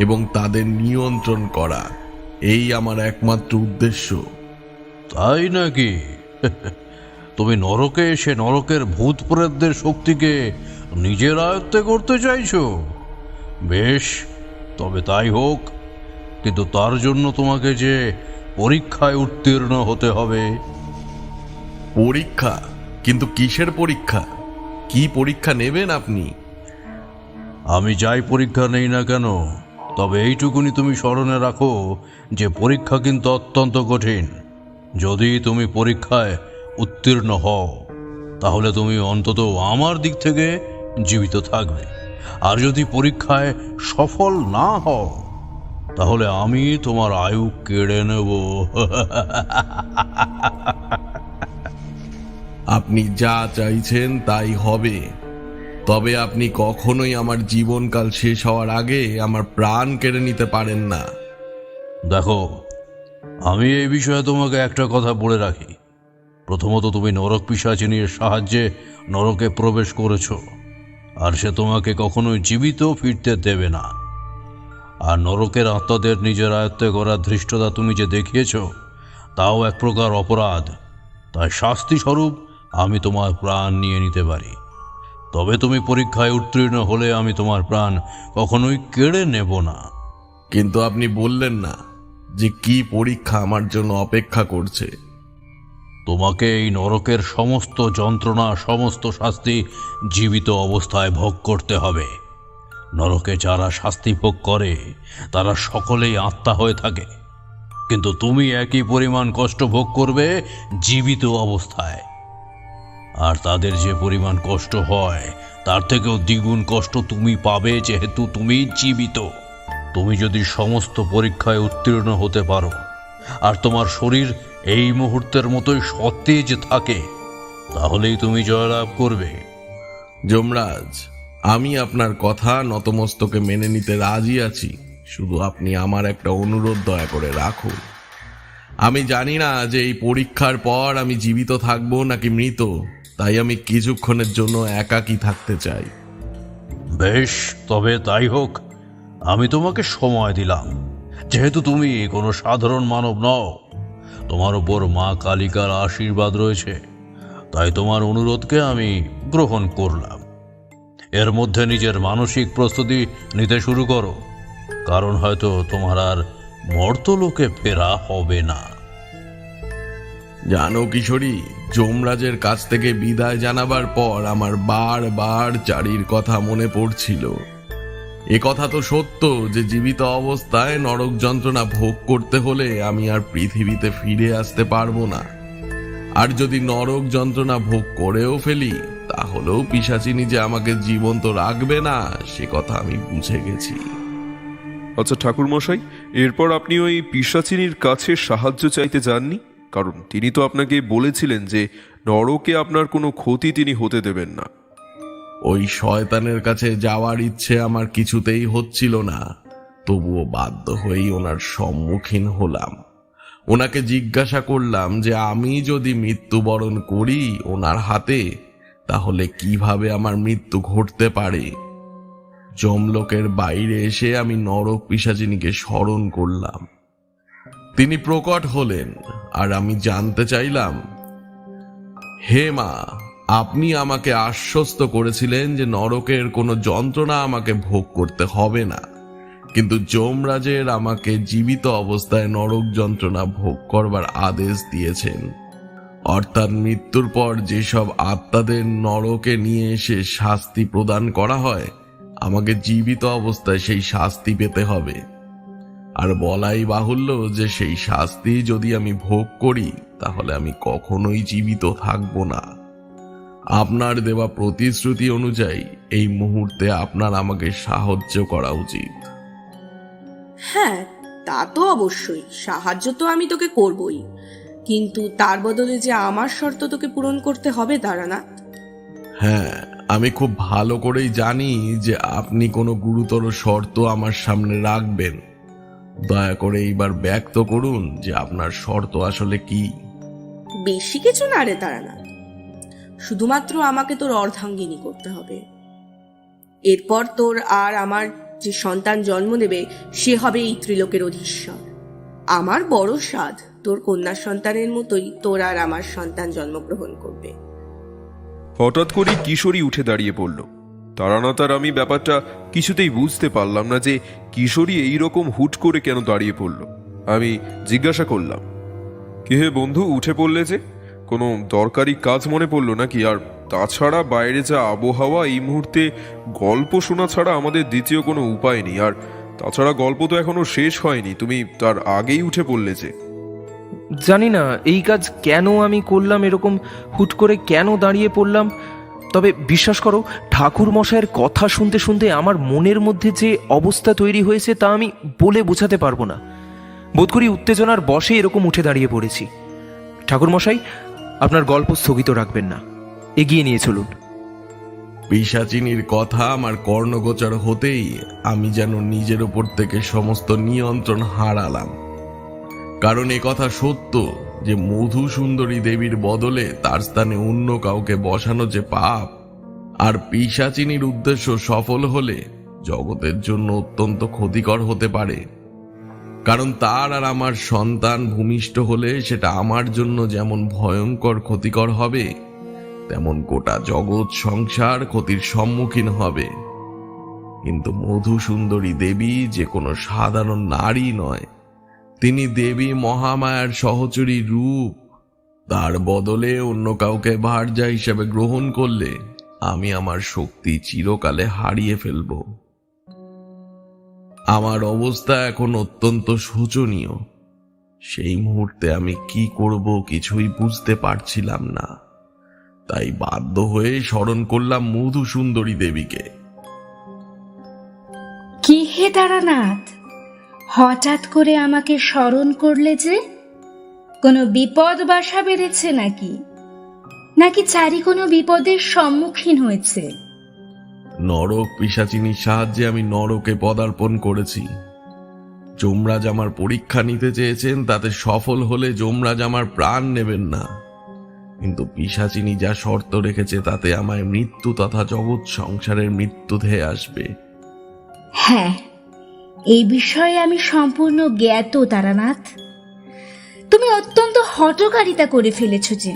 এবং তাদের নিয়ন্ত্রণ করা, এই আমার একমাত্র উদ্দেশ্য। তাই নাকি? তুমি নরকে এসে নরকের ভূত প্রেতদের শক্তিকে নিজের আয়ত্তে করতে চাইছো? বেশ, তবে তাই হোক, কিন্তু তার জন্য তোমাকে যে পরীক্ষায় উত্তীর্ণ হতে হবে। পরীক্ষা? কিন্তু কিসের পরীক্ষা? কি পরীক্ষা নেবেন আপনি? আমি যাই পরীক্ষা নেই না কেন, তবে এইটুকুনি তুমি স্মরণে রাখো যে পরীক্ষা কিন্তু অত্যন্ত কঠিন। যদি তুমি পরীক্ষায় উত্তীর্ণ হও তাহলে তুমি অন্তত আমার দিক থেকে জীবিত থাকবে, আর যদি পরীক্ষায় সফল না হও তাহলে আমি তোমার আয়ু কেড়ে নেব। আপনি যা চাইছেন তাই হবে, তবে আপনি কখনোই আমার জীবনকাল শেষ হওয়ার আগে আমার প্রাণ কেড়ে নিতে পারেন না। দেখো, আমি এই বিষয়ে তোমাকে একটা কথা বলে রাখি। প্রথমত, তুমি নরক পিশাচিনীর সাহায্যে নরকে প্রবেশ করেছো, আর সে তোমাকে কখনোই জীবিত ফিরতে দেবে না। আর নরকের আত্মাদের নিজের আয়ত্তে করার ধৃষ্টতা তুমি যে দেখিয়েছ, তাও এক প্রকার অপরাধ। তাই শাস্তি স্বরূপ আমি তোমার প্রাণ নিয়ে নিতে পারি, তবে তুমি পরীক্ষায় উত্তীর্ণ হলে আমি তোমার প্রাণ কখনোই কেড়ে নেব না। কিন্তু আপনি বললেন না যে কি পরীক্ষা আমার জন্য অপেক্ষা করছে। তোমাকে এই নরকের সমস্ত যন্ত্রণা, সমস্ত শাস্তি জীবিত অবস্থায় ভোগ করতে হবে। নরকে যারা শাস্তি ভোগ করে তারা সকলেই আত্মা হয়ে থাকে, কিন্তু তুমি একই পরিমাণ কষ্ট ভোগ করবে জীবিত অবস্থায়। আর তাদের যে পরিমাণ কষ্ট হয় তার থেকেও দ্বিগুণ কষ্ট তুমি পাবে, যেহেতু তুমি জীবিত। তুমি যদি সমস্ত পরীক্ষায় উত্তীর্ণ হতে পারো আর তোমার শরীর এই মুহূর্তের মতোই সতেজ থাকে, তাহলেই তুমি জয়লাভ করবে। যমরাজ, আমি আপনার কথা নতমস্তকে মেনে নিতে রাজি আছি, শুধু আপনি আমার একটা অনুরোধ দয়া করে রাখুন। আমি জানি না যে এই পরীক্ষার পর আমি জীবিত থাকবো নাকি মৃত, তাই আমি কিছুক্ষণের জন্য একাকী থাকতে চাই। বেশ, তবে তাই হোক। আমি তোমাকে সময় দিলাম, যেহেতু তুমি কোনো সাধারণ মানব নও, তোমার উপর মা কালিকার আশীর্বাদ রয়েছে, তাই তোমার অনুরোধকে আমি গ্রহণ করলাম। এর মধ্যে নিজের মানসিক প্রস্তুতি নিতে শুরু করো, কারণ হয়তো তোমার আর মর্তলোকে ফেরা হবে না। জানো কিশোরী, যমরাজের কাছ থেকে বিদায় জানাবার পর আমার বারবার চারির কথা মনে পড়ছিল। এ কথা তো সত্য যে জীবিত অবস্থায় নরক যন্ত্রণা ভোগ করতে হলে আমি আর পৃথিবীতে ফিরে আসতে পারবো না। আর যদি নরক যন্ত্রণা ভোগ করেও ফেলি, তাহলেও পিশাচিনী যে আমাকে জীবন্ত রাখবে না, সে কথা আমি বুঝে গেছি। আচ্ছা ঠাকুরমশাই, এরপর আপনি ওই পিশাচিনীর কাছে সাহায্য চাইতে যাননি? কারণ তিনি তো আপনাকে বলেছিলেন যে নরকে আপনার কোনো ক্ষতি তিনি হতে দেবেন না। ওই শয়তানের কাছে যাওয়ার ইচ্ছে আমার কিছুতেই হচ্ছিল না, তবুও বাধ্য হয়েই ওনার সম্মুখীন হলাম। ওনাকে জিজ্ঞাসা করলাম যে আমি যদি মৃত্যুবরণ করি ওনার হাতে, তাহলে কিভাবে আমার মৃত্যু ঘটতে পারে। যমলোকের বাইরে এসে আমি নরক পিশাচিনীকে স্মরণ করলাম। তিনি প্রকট হলেন, আর আমি জানতে চাইলাম, হে মা, আপনি আমাকে আশ্বস্ত করেছিলেন যে নরকের কোনো যন্ত্রণা আমাকে ভোগ করতে হবে না, কিন্তু যমরাজের আমাকে জীবিত অবস্থায় নরক যন্ত্রণা ভোগ করবার আদেশ দিয়েছেন। অর্থাৎ মৃত্যুর পর যেসব আত্মাদের নরকে নিয়ে এসে শাস্তি প্রদান করা হয়, আমাকে জীবিত অবস্থায় সেই শাস্তি পেতে হবে। আর বলাই বাহুল্য যে সেই শাস্তি যদি আমি ভোগ করি, তাহলে আমি কখনোই জীবিত থাকব না। আপনার দেওয়া প্রতিশ্রুতি অনুযায়ী এই মুহূর্তে আপনার আমাকে সাহায্য করা উচিত। হ্যাঁ, তা তো অবশ্যই, সাহায্য তো আমি তোকে করবই, কিন্তু তার বদলে যে আমার শর্ত তোকে পূরণ করতে হবে তারানাথ। হ্যাঁ, আমি খুব ভালো করেই জানি যে আপনি কোনো গুরুতর শর্ত আমার সামনে রাখবেন। দয়া করে এইবার ব্যক্ত করুন যে আপনার শর্ত আসলে কি। বেশি কিছু না রে তারানাথ, শুধুমাত্র আমাকে তোর অর্ধাঙ্গিনী করতে হবে। এরপর তোর আর আমার যে সন্তান জন্ম নেবে সে হবে এই ত্রিলোকের অধীশ্বর। আমার বড় সাধ তোর কন্যা সন্তানের মতোই তোর আর আমার সন্তান জন্মগ্রহণ করবে। হঠাৎ করে কিশোরী উঠে দাঁড়িয়ে পড়ল। তারানাথ আর আমি ব্যাপারটা কিছুতেই বুঝতে পারলাম না যে কিশোরী এইরকম হুট করে কেন দাঁড়িয়ে পড়ল। আমি জিজ্ঞাসা করলাম, কি হে বন্ধু, উঠে পড়লে যে? কোনো দরকারি কাজ মনে পড়লো নাকি? আর তাছাড়া বাইরে যা আবহাওয়া, এই মুহূর্তে গল্প শোনা ছাড়া আমাদের দ্বিতীয় কোনো উপায় নেই। আর তাছাড়া গল্প তো এখনো শেষ হয়নি, তুমি তার আগেই উঠে পড়লে যে। জানি না এই কাজ কেন আমি করলাম, এরকম হুট করে কেন দাঁড়িয়ে পড়লাম। তবে বিশ্বাস করো, ঠাকুর মশাইয়ের কথা শুনতে শুনতে আমার মনের মধ্যে যে অবস্থা তৈরি হয়েছে তা আমি বলে বোঝাতে পারবো না। বোধ করি উত্তেজনার বশে এরকম উঠে দাঁড়িয়ে পড়েছি। ঠাকুর মশাই, আপনার গল্প স্থগিত রাখবেন না, এগিয়ে নিয়ে চলুন। পিশাচিনীর কথা আমার কর্ণগোচর হতেই আমি যেন নিজের ওপর থেকে সমস্ত নিয়ন্ত্রণ হারালাম। কারণ এ কথা সত্য যে মধু সুন্দরী দেবীর বদলে তার স্থানে অন্য কাউকে বসানো যে পাপ, আর পিশাচিনীর উদ্দেশ্য সফল হলে জগতের জন্য অত্যন্ত ক্ষতিকর হতে পারে। কারণ তার আর আমার সন্তান ভূমিষ্ঠ হলে সেটা আমার জন্য যেমন ভয়ঙ্কর ক্ষতিকর হবে, তেমন গোটা জগৎ সংসার ক্ষতির সম্মুখীন হবে। কিন্তু মধু সুন্দরী দেবী যে কোনো সাধারণ নারী নয়, তিনি দেবী মহামায়ার সহচরী রূপ। তার বদলে অন্য কাউকে ভার্যা হিসেবে গ্রহণ করলে আমি আমার শক্তি চিরকালে হারিয়ে ফেলব। আমার অবস্থা এখন অত্যন্ত শোচনীয়। সেই মুহূর্তে আমি কি করব কিছুই বুঝতে পারছিলাম না। তাই বাধ্য হয়ে স্মরণ করলাম মধু সুন্দরী দেবীকে। কি হে তারানাথ, হঠাৎ করে আমাকে স্মরণ করলে যে? কোনো বিপদ বাসা বেড়েছে নাকি? নাকি চারি কোনো বিপদের সম্মুখীন হয়েছে? নরক পিশাচিনীর সাহায্যে আমি নরকে পদার্পণ করেছি। যমরাজ আমার পরীক্ষা নিতে চেয়েছেন, তাতে সফল হলে যমরাজ আমার প্রাণ নেবেন না। কিন্তু পিশাচিনী যা শর্ত রেখেছে তাতে আমায় মৃত্যু তথা জগৎ সংসারের মৃত্যু ধেয়ে আসবে। হ্যাঁ, এই বিষয়ে আমি সম্পূর্ণ জ্ঞাত তারানাথ। তুমি অত্যন্ত হঠকারিতা করে ফেলেছ যে।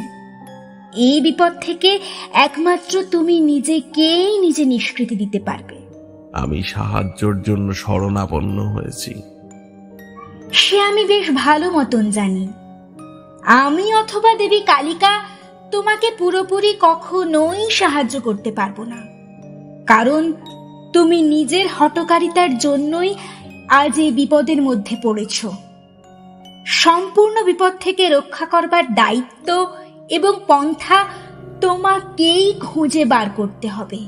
এই বিপদ থেকে একমাত্র তুমি নিজেকেই নিজে নিষ্কৃতি দিতে পারবে। আমি সাহায্যের জন্য শরণাপন্ন হয়েছি। সে আমি বেশ ভালো মতন জানি। আমি অথবা দেবী কালিকা তোমাকে পুরোপুরি কখনোই সাহায্য করতে পারবো না। কারণ তুমি নিজের হঠকারিতার জন্যই আজ এই বিপদের মধ্যে পড়েছ। সম্পূর্ণ বিপদ থেকে রক্ষা করবার দায়িত্ব এবং পন্থা তোমাকেই খুঁজে বার করতে হবে।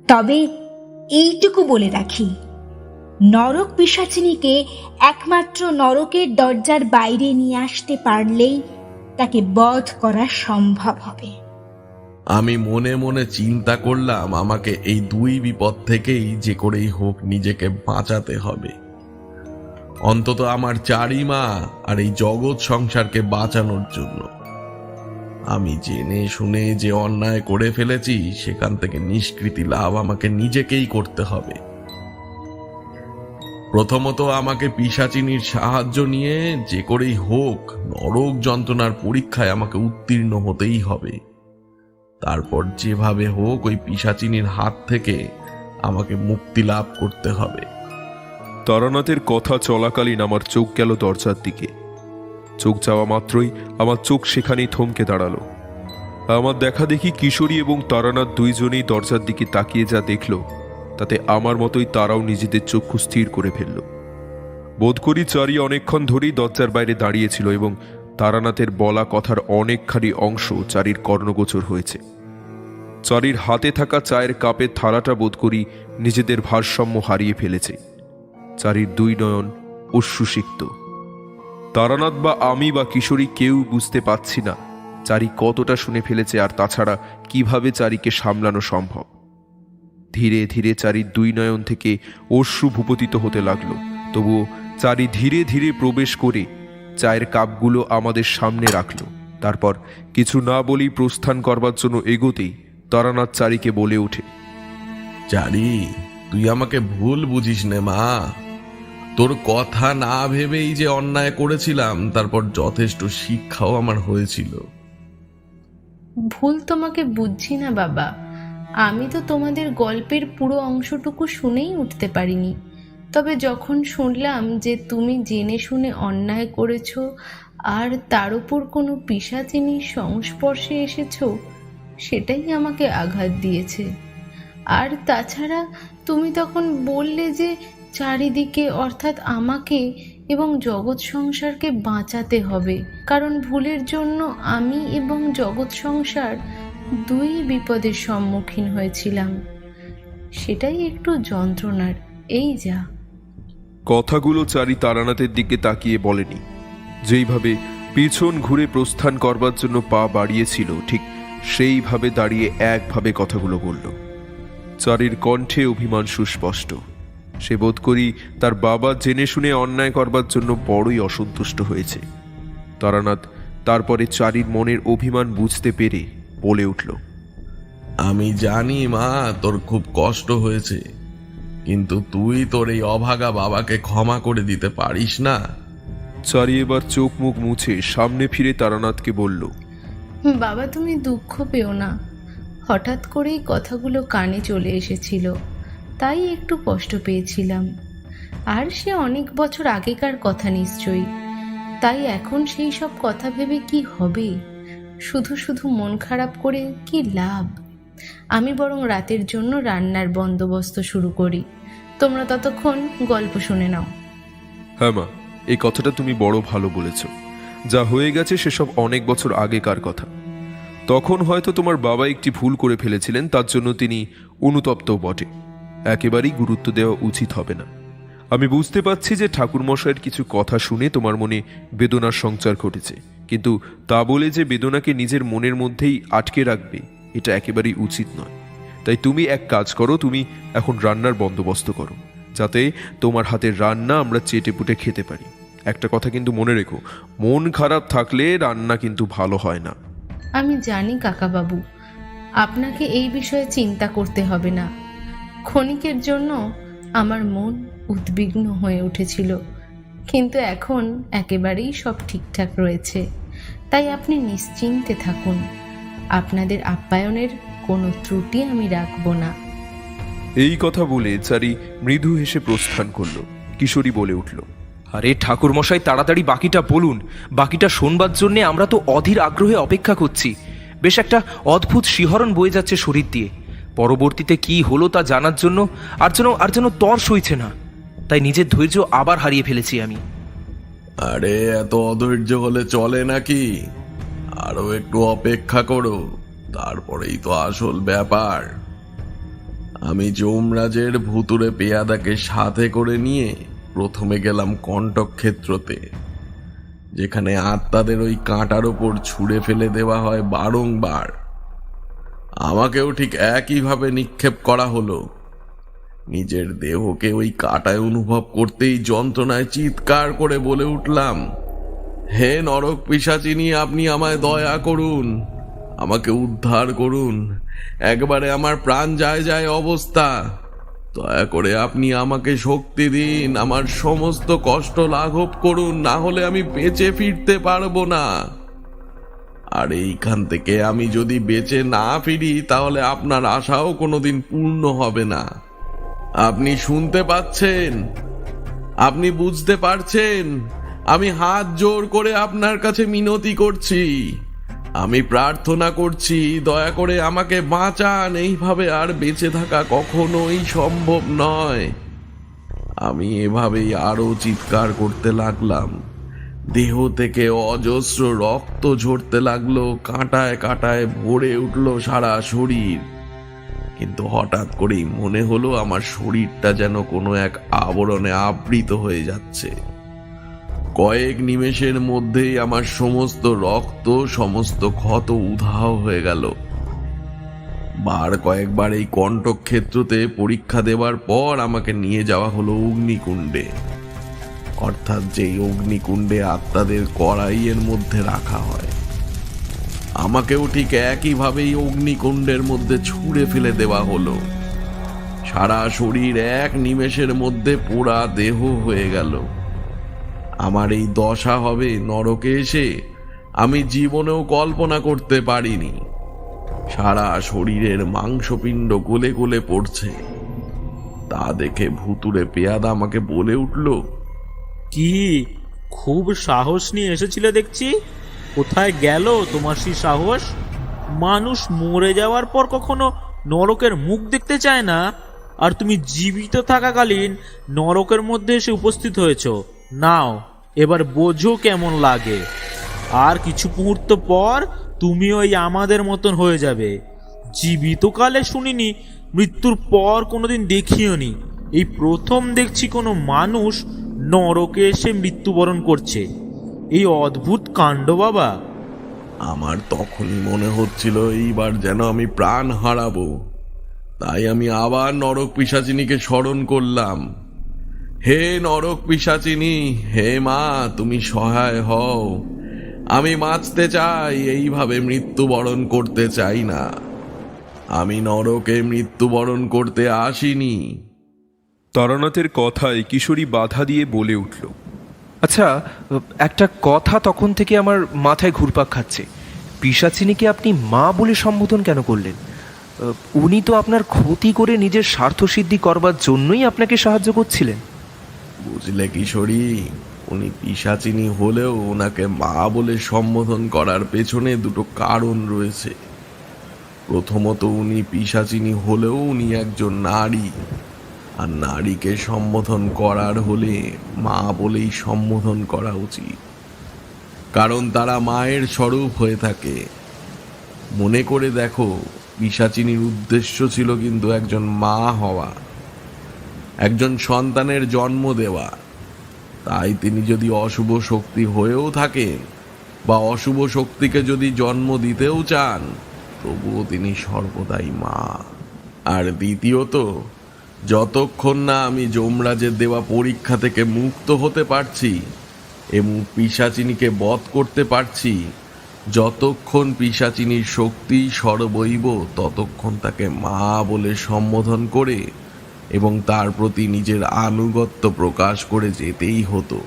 তবে এইটুকু বলে রাখি, নরক পিশাচিনীকে একমাত্র নরকের দরজার বাইরে নিয়ে আসতে পারলেই তাকে বধ করা সম্ভব হবে। আমি মনে মনে চিন্তা করলাম আমাকে এই দুই বিপদ থেকেই যে করেই হোক নিজেকে বাঁচাতে হবে। অন্তত আমার চারি মা আর এই জগৎ সংসারকে বাঁচানোর জন্য। আমি জেনে শুনে যে অন্যায় করে ফেলেছি সেখান থেকে নিষ্কৃতি লাভ আমাকে নিজেকেই করতে হবে। প্রথমত আমাকে পিশাচিনীর সাহায্য নিয়ে যে করেই হোক নরক যন্ত্রণার পরীক্ষায় আমাকে উত্তীর্ণ হতেই হবে। তারপর যেভাবে হোক ওই পিশাচিনীর হাত থেকে আমাকে মুক্তি লাভ করতে হবে। তারানাথের কথা চলাকালীন আমার চোখ গেল দরজার দিকে। চোখ যাওয়া মাত্রই আমার চোখ সেখানেই থমকে দাঁড়ালো। আমার দেখা দেখি কিশোরী এবং তারানাথ দুইজনেই দরজার দিকে তাকিয়ে যা দেখল, তাতে আমার মতোই তারাও নিজেদের চক্ষু স্থির করে ফেলল। বোধ করি চারি অনেকক্ষণ ধরেই দরজার বাইরে দাঁড়িয়েছিল এবং তারানাথের বলা কথার অনেকখানি অংশ চারির কর্ণগোচর হয়েছে। চারির হাতে থাকা চায়ের কাপের থালাটা বোধ করি নিজেদের ভারসাম্য হারিয়ে ফেলেছে। চারির দুই নয়ন অশ্রুসিক্ত। তারানাথ বা আমি বা কিশোরী কেউ বুঝতে পারছি না চারি কতটা শুনে ফেলেছে, আর তাছাড়া কিভাবে চারিকে সামলানো সম্ভব। ধীরে ধীরে চারির দুই নয়ন থেকে অশ্রু ভূপতিত হতে লাগলো। তবুও চারি ধীরে ধীরে প্রবেশ করে চায়ের কাপগুলো আমাদের সামনে রাখল। তারপর কিছু না বলেই প্রস্থান করবার জন্য এগোতেই তারানাথ চারিকে বলে ওঠে, চারি, তুই আমাকে ভুল বুঝিস নে মা। তোর কথা না ভেবেই যে অন্যায় করেছিলাম, তারপর যথেষ্ট শিক্ষাও আমার হয়েছিল। ভুল তোমাকে বুঝছি না বাবা। আমি তো তোমাদের গল্পের পুরো অংশটুকু শুনেই উঠতে পারিনি। তবে যখন শুনলাম যে তুমি জেনে শুনে অন্যায় করেছো আর তার উপর কোনো পিশাচিনীর সংস্পর্শে এসেছো, সেটাই আমাকে আঘাত দিয়েছে। আর তাছাড়া তুমি তখন বললে যে চারিদিকে অর্থাৎ আমাকে এবং জগৎ সংসারকে বাঁচাতে হবে, কারণ ভুলের জন্য আমি এবং জগৎ সংসার দুই বিপদের সম্মুখীন হয়েছিলাম। সেটাই একটু যন্ত্রণার, এই যা। কথাগুলো চারি তারানাথের দিকে তাকিয়ে বলেনি। যেইভাবে পিছন ঘুরে প্রস্থান করবার জন্য পা বাড়িয়েছিল, ঠিক সেইভাবে দাঁড়িয়ে একভাবে কথাগুলো বলল। চারির কণ্ঠে অভিমান সুস্পষ্ট। সে বোধ করি তার বাবা জেনে শুনে অন্যায় করবার জন্য বড়ই অসন্তুষ্ট হয়েছে। তারানাথ তারপরে চারির মনের অভিমান বুঝতে পেরে বলে উঠল, আমি জানি মা, তোর খুব কষ্ট হয়েছে, কিন্তু তুই তোর এই অভাগা বাবাকে ক্ষমা করে দিতে পারিস না? চারি এবার চোখ মুখ মুছে সামনে ফিরে তারানাথকে বলল, বাবা তুমি দুঃখ পেও না, হঠাৎ করেই কথাগুলো কানে চলে এসেছিল, তাই একটু কষ্ট পেয়েছিলাম। আর সে অনেক বছর আগেকার কথা নিশ্চয়ই, তাই এখন সেই সব কথা ভেবে কি হবে? শুধু শুধু মন খারাপ করে কি লাভ? আমি বরং রাতের জন্য রান্নার বন্দোবস্ত শুরু করি, তোমরা ততক্ষণ গল্প শুনে নাও। হ্যাঁ মা, এই কথাটা তুমি বড় ভালো বলেছ। যা হয়ে গেছে সেসব অনেক বছর আগেকার কথা। তখন হয়তো তোমার বাবা একটি ভুল করে ফেলেছিলেন, তার জন্য তিনি অনুতপ্তও বটে। একেবারেই গুরুত্ব দেওয়া উচিত হবে না। আমি বুঝতে পারছি যে ঠাকুরমশাইয়ের কিছু কথা শুনে তোমার মনে বেদনার সঞ্চার ঘটেছে, কিন্তু তা বলে যে বেদনাকে নিজের মনের মধ্যেই আটকে রাখবে, এটা একেবারেই উচিত নয়। তাই তুমি এক কাজ করো, তুমি এখন রান্নার বন্দোবস্ত করো, যাতে তোমার হাতের রান্না আমরা চেটেপুটে খেতে পারি। একটা কথা কিন্তু মনে রেখো, মন খারাপ থাকলে রান্না কিন্তু ভালো হয় না। আমি জানি কাকাবাবু, আপনাকে এই বিষয়ে চিন্তা করতে হবে না। ক্ষণিকের জন্য আমার মন উদ্বিগ্ন হয়ে উঠেছিল, কিন্তু এখন একেবারেই সব ঠিকঠাক রয়েছে। তাই আপনি নিশ্চিন্তে থাকুন, আপনাদের আপ্যায়নের কোনো ত্রুটি আমি রাখব না। এই কথা বলে চারি মৃদু হেসে প্রস্থান করল। কিশোরী বলে উঠল, আরে ঠাকুরমশাই, তাড়াতাড়ি বাকিটা বলুন। বাকিটা শোনবার জন্যে আমরা তো অধীর আগ্রহে অপেক্ষা করছি। বেশ একটা অদ্ভুত শিহরণ বয়ে যাচ্ছে শরীর দিয়ে। পরবর্তীতে কি হলো তা জানার জন্য আর যেন তর সইছে না। তাই নিজের ধৈর্য আবার হারিয়ে ফেলেছি আমি। আরে এত অধৈর্য হলে চলে নাকি? আরো একটু অপেক্ষা করো, তারপরেই তো আসল ব্যাপার। আমি যমরাজের ভুতুরে পেয়াদাকে সাথে করে নিয়ে প্রথমে গেলাম কণ্টক ক্ষেত্রতে, যেখানে আত্মাদের ওই কাঁটার ওপর ছুঁড়ে ফেলে দেওয়া হয় বারংবার। আমাকেও ঠিক একইভাবে নিক্ষেপ করা হলো। নিজের দেহকে ওই কাঁটায় অনুভব করতেই যন্ত্রণায় চিৎকার করে বলে উঠলাম, হে নরক পিশাচিনী, আপনি আমায় দয়া করুন, আমাকে উদ্ধার করুন। একবারে আমার প্রাণ যায় যায় অবস্থা। দয়া করে আপনি আমাকে শক্তি দিন, আমার সমস্ত কষ্ট লাঘব করুন, না হলে আমি বেঁচে ফিরতে পারবো না। আর এইখান থেকে আমি যদি বেঁচে না ফিরি, তাহলে আপনার আশাও কোনোদিন পূর্ণ হবে না। আপনি শুনতে পাচ্ছেন? আপনি বুঝতে পারছেন? আমি হাত জোর করে আপনার কাছে মিনতি করছি, আমি প্রার্থনা করছি, দয়া করে আমাকে বাঁচান। এইভাবে আর বেঁচে থাকা কখনোই সম্ভব নয়। আমি এভাবেই আরো চিৎকার করতে লাগলাম। দেহ থেকে অজস্র রক্ত ঝরতে লাগলো, কাঁটায় কাঁটায় ভরে উঠল সারা শরীর। কিন্তু হঠাৎ করেই মনে হলো আমার শরীরটা যেন কোনো এক আবরণে আবৃত হয়ে যাচ্ছে। কয়েক নিমেষের মধ্যেই আমার সমস্ত রক্ত, সমস্ত ক্ষত উধাও হয়ে গেল। কয়েকবার এই কণ্টক ক্ষেত্রতে পরীক্ষা দেবার পর আমাকে নিয়ে যাওয়া হলো অগ্নিকুণ্ডে, অর্থাৎ যেই অগ্নিকুণ্ডে আত্মাদের কড়াইয়ের মধ্যে রাখা হয়। আমাকেও ঠিক একইভাবেই অগ্নিকুণ্ডের মধ্যে ছুঁড়ে ফেলে দেওয়া হলো। সারা শরীর এক নিমেষের মধ্যে পোড়া দেহ হয়ে গেল। আমার এই দশা হবে নরকে এসে আমি জীবনেও কল্পনা করতে পারিনি। সারা শরীরের মাংসপিণ্ড গলে গলে পড়ছে। তা দেখে ভুতুরে পেয়াদা আমাকে বলে উঠল, কি খুব সাহস নিয়ে এসেছিলে দেখছি। কোথায় গেল তোমার সেই সাহস? মানুষ মরে যাওয়ার পর কখনো নরকের মুখ দেখতে চায় না, আর তুমি জীবিত থাকাকালীন নরকের মধ্যে এসে উপস্থিত হয়েছ। নাও এবার বোঝো কেমন লাগে। আর কিছু মুহূর্ত পর তুমি ওই আমাদের মতন হয়ে যাবে। জীবিতকালে শুনিনি, মৃত্যুর পর কোনোদিন দেখিওনি, এই প্রথম দেখছি কোনো মানুষ নরকে এসে মৃত্যুবরণ করছে। এই অদ্ভুত কাণ্ড বাবা। আমার তখনই মনে হচ্ছিল এইবার যেন আমি প্রাণ হারাবো। তাই আমি আবার নরক পিশাচিনীকে স্মরণ করলাম। হে নরক পিশাচিনী, হে মা, তুমি সহায় হও। আমি বাঁচতে চাই, এইভাবে মৃত্যুবরণ করতে চাই না। আমি নরকে মৃত্যুবরণ করতে আসিনি। তারানাথের কথায় কিশোরী বাধা দিয়ে বলে উঠল, আচ্ছা, একটা কথা তখন থেকে আমার মাথায় ঘুরপাক খাচ্ছে। পিশাচিনীকে আপনি মা বলে সম্বোধন কেন করলেন? উনি তো আপনার ক্ষতি করে নিজের স্বার্থসিদ্ধি করবার জন্যই আপনাকে সাহায্য করছিলেন। বুঝলে কিশোরী, উনি পিশাচিনী হলেও ওনাকে মা বলে সম্বোধন করার পেছনে দুটো কারণ রয়েছে। প্রথমত, উনি পিশাচিনী হলেও উনি একজন নারী, আর নারীকে সম্বোধন করার হলে মা বলেই সম্বোধন করা উচিত, কারণ তারা মায়ের স্বরূপ হয়ে থাকে। মনে করে দেখো, পিশাচিনীর উদ্দেশ্য ছিল কিন্তু একজন মা হওয়া, একজন সন্তানের জন্ম দেওয়া। তাই তিনি যদি অশুভ শক্তি হয়েও থাকেন বা অশুভ শক্তিকে যদি জন্ম দিতেও চান, তবুও তিনি সর্বদাই মা। আর দ্বিতীয়ত, যতক্ষণ না আমি যমরাজের দেওয়া পরীক্ষা থেকে মুক্ত হতে পারছি এবং পিশাচিনীকে বধ করতে পারছি, যতক্ষণ পিশাচিনীর শক্তি সরবৈব, ততক্ষণ তাকে মা বলে সম্বোধন করে এবং তার প্রতি নিজের আনুগত্য প্রকাশ করে যেতেই হতো।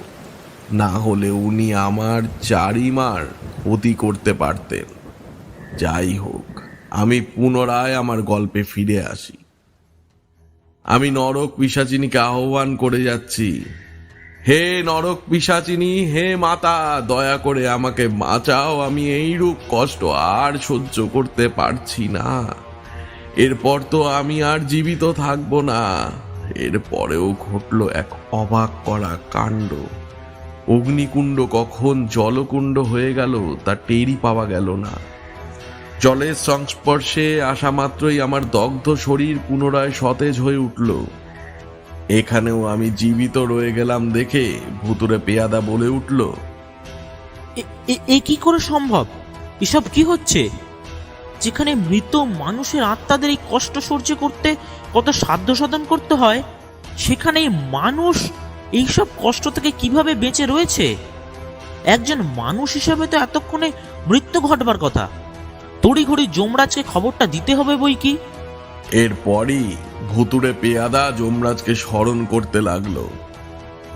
না হলে উনি আমার চারিমার ক্ষতি করতে পারতেন। যাই হোক, আমি পুনরায় আমার গল্পে ফিরে আসি। আমি নরক পিশাচিনীকে আহ্বান করে যাচ্ছি। হে নরক পিশাচিনী, হে মাতা, দয়া করে আমাকে বাঁচাও। আমি এইরূপ কষ্ট আর সহ্য করতে পারছি না। এরপর তো আমি আর জীবিত থাকবো না। এরপরেও ঘটল এক অবাক করা কাণ্ড। অগ্নিকুণ্ড কখন জলকুণ্ড হয়ে গেল তা টেরই পাওয়া গেল না। জলের সংস্পর্শে আসা মাত্রই আমার দগ্ধ শরীর পুনরায় সতেজ হয়ে উঠল। এখানেও আমি জীবিত রয়ে গেলাম দেখে ভুতুরে পেয়াদা বলে উঠল, এ কি করে সম্ভব? এসব কি হচ্ছে? যেখানে মৃত মানুষের আত্মাদের এই কষ্ট সহ্য করতে কত সাধ্য সাধন করতে হয়, সেখানে মানুষ এইসব কষ্ট থেকে কিভাবে বেঁচে রয়েছে? একজন মানুষ হিসাবে তো এতক্ষণে মৃত্যু ঘটবার কথা। তড়িঘড়ি যমরাজকে খবরটা দিতে হবে বই কি। এরপরই ভুতুরে পেয়াদা যমরাজকে স্মরণ করতে লাগলো।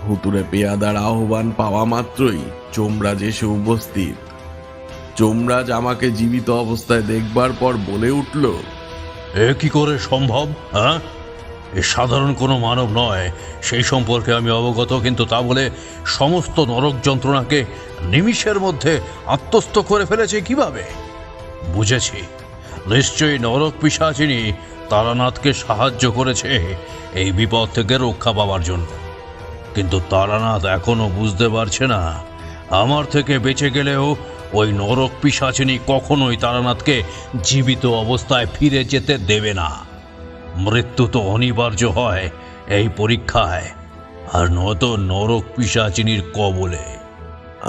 ভুতুরে পেয়াদার আহ্বান পাওয়া মাত্রই যমরাজ এসে উপস্থিত। যমরাজ আমাকে জীবিত অবস্থায় দেখবার পর বলে উঠল, এ কি করে সম্ভব? হ্যাঁ, এ সাধারণ কোনো মানব নয়, সেই সম্পর্কে আমি অবগত, কিন্তু তা বলে সমস্ত নরক যন্ত্রণাকে নিমিষের মধ্যে আত্মস্থ করে ফেলেছে কিভাবে? বুঝেছি, নিশ্চয়ই নরক পিশাচিনী তারানাথকে সাহায্য করেছে এই বিপদ থেকে রক্ষা পাওয়ার জন্য। কিন্তু তারানাথ এখনো বুঝতে পারছে না, আমার থেকে বেঁচে গেলেও ওই নরক পিশাচিনী কখনোই তারানাথকে জীবিত অবস্থায় ফিরে যেতে দেবে না। মৃত্যু তো অনিবার্য হয় এই পরীক্ষায়, আর নয়তো নরক পিশাচিনীর কবলে।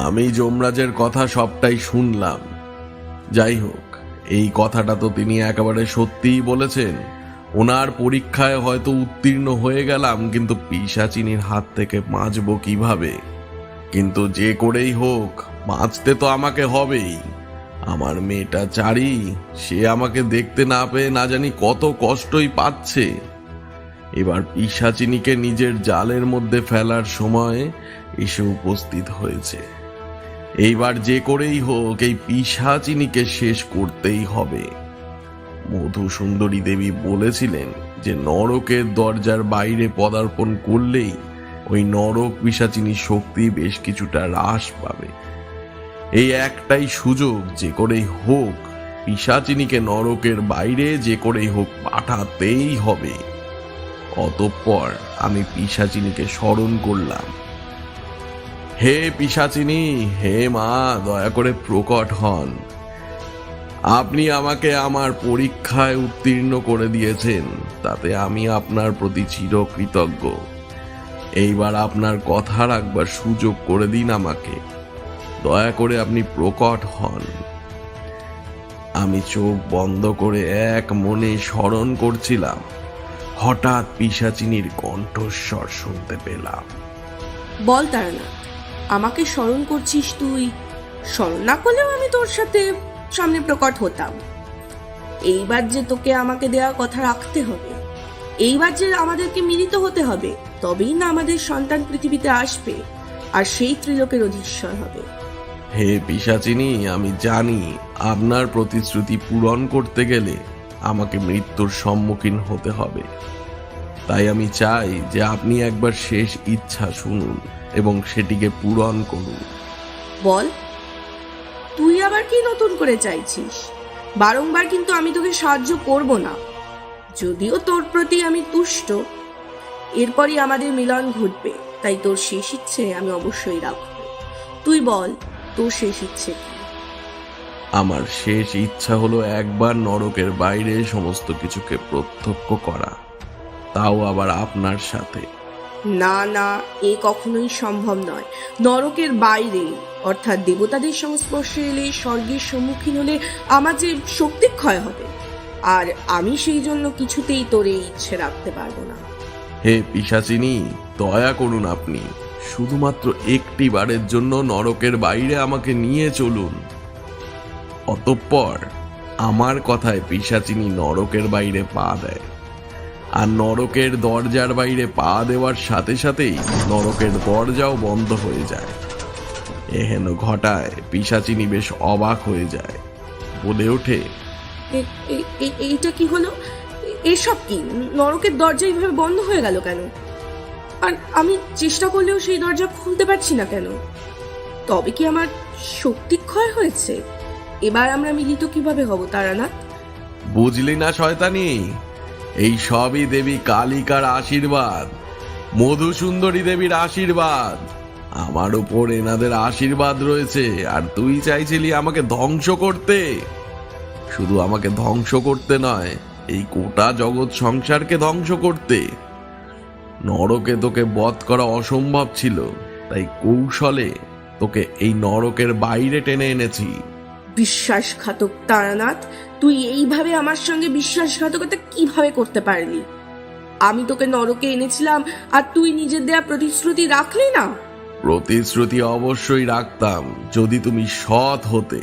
আমি যমরাজের কথা সবটাই শুনলাম। যাই হোক, এই কথাটা তো তিনি একেবারে সত্যিই বলেছেন। ওনার পরীক্ষায় হয়তো উত্তীর্ণ হয়ে গেলাম, কিন্তু পিশাচিনীর হাত থেকে বাঁচব কিভাবে? কিন্তু যে করেই হোক, বাঁচতে তো আমাকে হবেই। আমার মেয়েটা চারি, সে আমাকে দেখতে না পেয়ে না জানি কত কষ্টই পাচ্ছে। এবার পিশাচিনীকে নিজের জালের মধ্যে ফেলার সময় এসে উপস্থিত হয়েছে। এইবার যে করেই হোক এই পিশাচিনীকে শেষ করতেই হবে। মধুসুন্দরী দেবী বলেছিলেন যে নরকের দরজার বাইরে পদার্পণ করলেই ওই নরক পিশাচিনীর শক্তি বেশ কিছুটা হ্রাস পাবে। এই একটাই সুযোগ, যে করেই হোক পিশাচিনীকে নরকের বাইরে যে করেই হোক পাঠাতেই হবে। অতঃপর আমি পিশাচিনীকে স্মরণ করলাম। হে পিশাচিনী, হে মা, দয়া করে প্রকট হন। আপনি আমাকে আমার পরীক্ষায় উত্তীর্ণ করে দিয়েছেন, তাতে আমি আপনার প্রতি চিরকৃতজ্ঞ। এইবার আপনার কথা রাখবার সুযোগ করে দিন আমাকে। দয়া করে আপনি প্রকট হন। আমি চোখ বন্ধ করে এক মনে স্মরণ করছিলাম, হঠাৎ পিশাচিনীর কণ্ঠস্বর শুনতে পেলাম। বল তারানাথ, আমাকে স্মরণ করছিস তুই? স্মরণ না করলেও আমি তোর সাথে সামনে প্রকট হতাম। এইবার যে তোকে আমাকে দেওয়া কথা রাখতে হবে, এইবার যে আমাদেরকে মিলিত হতে হবে, তবেই না আমাদের সন্তান পৃথিবীতে আসবে আর সেই ত্রিলোকের অধীশ্বর হবে। হে পিশাচিনী, আমি জানি আপনার প্রতিশ্রুতি পূরণ করতে গেলে আমাকে মৃত্যুর সম্মুখীন হতে হবে। তাই আমি চাই যে আপনি একবার শেষ ইচ্ছা শুনুন এবং সেটিকে পূরণ করুন। বল, তুই আবার কি নতুন করে চাইছিস? বারংবার কিন্তু আমি তোকে সাহায্য করব না। যদিও তোর প্রতি আমি তুষ্ট, এরপরই আমাদের মিলন ঘটবে, তাই তোর শেষ ইচ্ছে আমি অবশ্যই রাখব। তুই বল, তোর শেষ ইচ্ছে কি? আমার শেষ ইচ্ছা হলো একবার নরকের বাইরে সমস্ত কিছুকে প্রত্যক্ষ করা, তাও আবার আপনার সাথে। না না, এ কখনোই সম্ভব নয়। নরকের বাইরে অর্থাৎ দেবতাদের সংস্পর্শে এলে, স্বর্গের সম্মুখীন হলে আমার যে শক্তি ক্ষয় হবে, আর আমি সেই জন্য কিছুতেই তোর এই ইচ্ছে রাখতে পারবো না। হে পিশাচিনী, দয়া করুন, আপনি শুধুমাত্র একটি বারের জন্য নরকের বাইরে আমাকে নিয়ে চলুন। অতঃপর আমার কথায় পিশাচিনী নরকের বাইরে পা দেয়, আর নরকের দরজার বাইরে পা দেওয়ার সাথে সাথেই নরকের দরজাও বন্ধ হয়ে যায়। এহেন ঘটায় পিশাচিনী বেশ অবাক হয়ে যায়, বলে ওঠে, এইটা কি হলো? এসব কি? নরকের দরজা এইভাবে বন্ধ হয়ে গেল কেন? আর আমি চেষ্টা করলেও সেই দরজা খুলতে পারছি না কেন? তবে কি আমার শক্তি ক্ষয় হয়েছে? এবার আমরা মিলিত কিভাবে হব তারানাথ? বুঝলি না শয়তানি, এই সবই দেবী কালিকার আশীর্বাদ, মধুসুন্দরী দেবীর আশীর্বাদ। আমার উপর এনাদের আশীর্বাদ রয়েছে, আর তুই চাইছিলি আমাকে ধ্বংস করতে। শুধু আমাকে ধ্বংস করতে নয়, এই গোটা জগৎ সংসারকে ধ্বংস করতে। নরকে তোকে বধ করা অসম্ভব ছিল, তাই কৌশলে তোকে এই নরকের বাইরে টেনে এনেছি। বিশ্বাসঘাতক তারানাথ, তুই এইভাবে আমার সঙ্গে বিশ্বাসঘাতকতা কিভাবে করতে পারলি? আমি তোকে নরকে এনেছিলাম আর তুই নিজের দেয়া প্রতিশ্রুতি রাখলি না। প্রতিশ্রুতি অবশ্যই রাখতাম যদি তুমি সৎ হতে,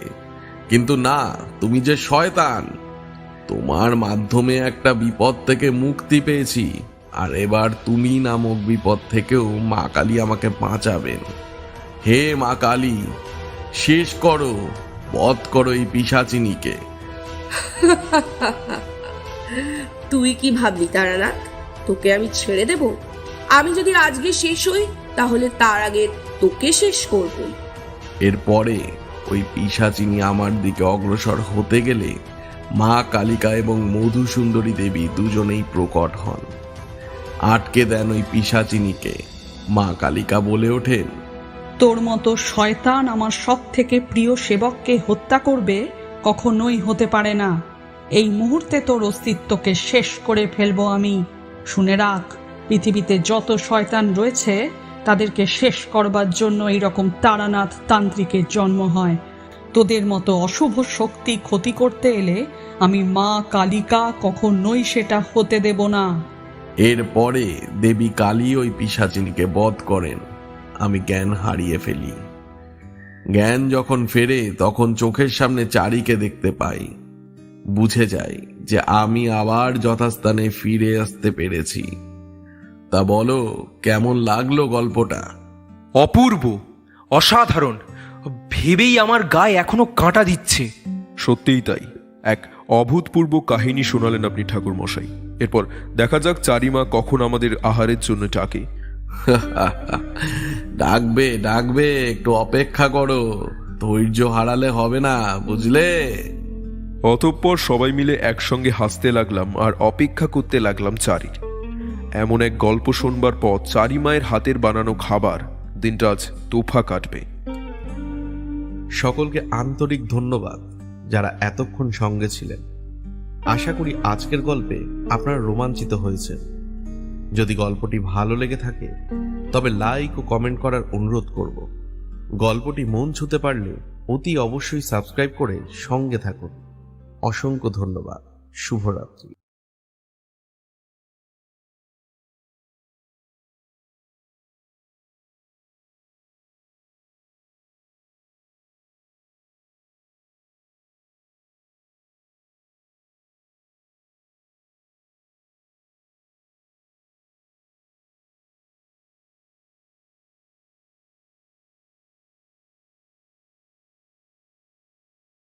কিন্তু না, তুমি যে শয়তান। তোমার মাধ্যমে একটা বিপদ থেকে মুক্তি পেয়েছি, আর এবার তুমি নামক বিপদ থেকেও মা কালী আমাকে বাঁচাবেন। হে মা কালী, শেষ করো, বধ করো এই পিশাচিনীকে। তুই কি ভাবলি তারানাথ, তোকে আমি ছেড়ে দেব? আমি যদি আজকে শেষ হই, তাহলে তার আগে তোকে শেষ করবই। এরপরে ওই পিশাচিনী আমার দিকে অগ্রসর হতে গেলে মা কালিকা এবং মধুসুন্দরী দেবী দুজনেই প্রকট হন, আটকে দেন ওই পিশাচিনীকে। মা কালিকা বলে ওঠেন, তোর মতো শয়তান আমার সব থেকে প্রিয় সেবককে হত্যা করবে কখনোই হতে পারে না। এই মুহূর্তে তোর অস্তিত্বকে শেষ করে ফেলবো আমি। শুনে রাখ, পৃথিবীতে যত শয়তান রয়েছে তাদেরকে শেষ করবার জন্য এইরকম তারানাথ তান্ত্রিকের জন্ম হয়। তোদের মতো অশুভ শক্তি ক্ষতি করতে এলে আমি মা কালিকা কখনোই সেটা হতে দেব না। এরপরে দেবী কালী ওই পিশাচিনীকে বধ করেন। আমি জ্ঞান হারিয়ে ফেলি। জ্ঞান যখন ফেরে তখন চোখের সামনে চারিকে দেখতে পাই। বুঝে যাই যে আমি আবার যথাস্থানে ফিরে আসতে পেরেছি। তা বলো, কেমন লাগলো গল্পটা? অপূর্ব, অসাধারণ, ভেবেই আমার গায়ে এখনো কাঁটা দিচ্ছে। সত্যিই তাই, এক অভূতপূর্ব কাহিনী শোনালেন আপনি ঠাকুর মশাই। এরপর দেখা যাক চারিমা কখন আমাদের আহারের জন্য ডাকে। ডাকবে ডাকবে, একটু অপেক্ষা করো, ধৈর্য হারালে হবে না, বুঝলে? অতঃপর সবাই মিলে একসঙ্গে হাসতে লাগলাম আর অপেক্ষা করতে লাগলাম চারির। এমন এক গল্প শোনবার পর চারি মায়ের হাতের বানানো খাবার দিনটা আজ তোফা কাটবে। সকলকে আন্তরিক ধন্যবাদ যারা এতক্ষণ সঙ্গে ছিলেন। আশা করি আজকের গল্পে আপনারা রোমাঞ্চিত হয়েছেন। যদি গল্পটি ভালো লেগে থাকে তবে লাইক ও কমেন্ট করার অনুরোধ করব। গল্পটি মন ছুঁতে পারলে অতি অবশ্যই সাবস্ক্রাইব করে সঙ্গে থাকুন। অসংখ্য ধন্যবাদ। শুভরাত্রি।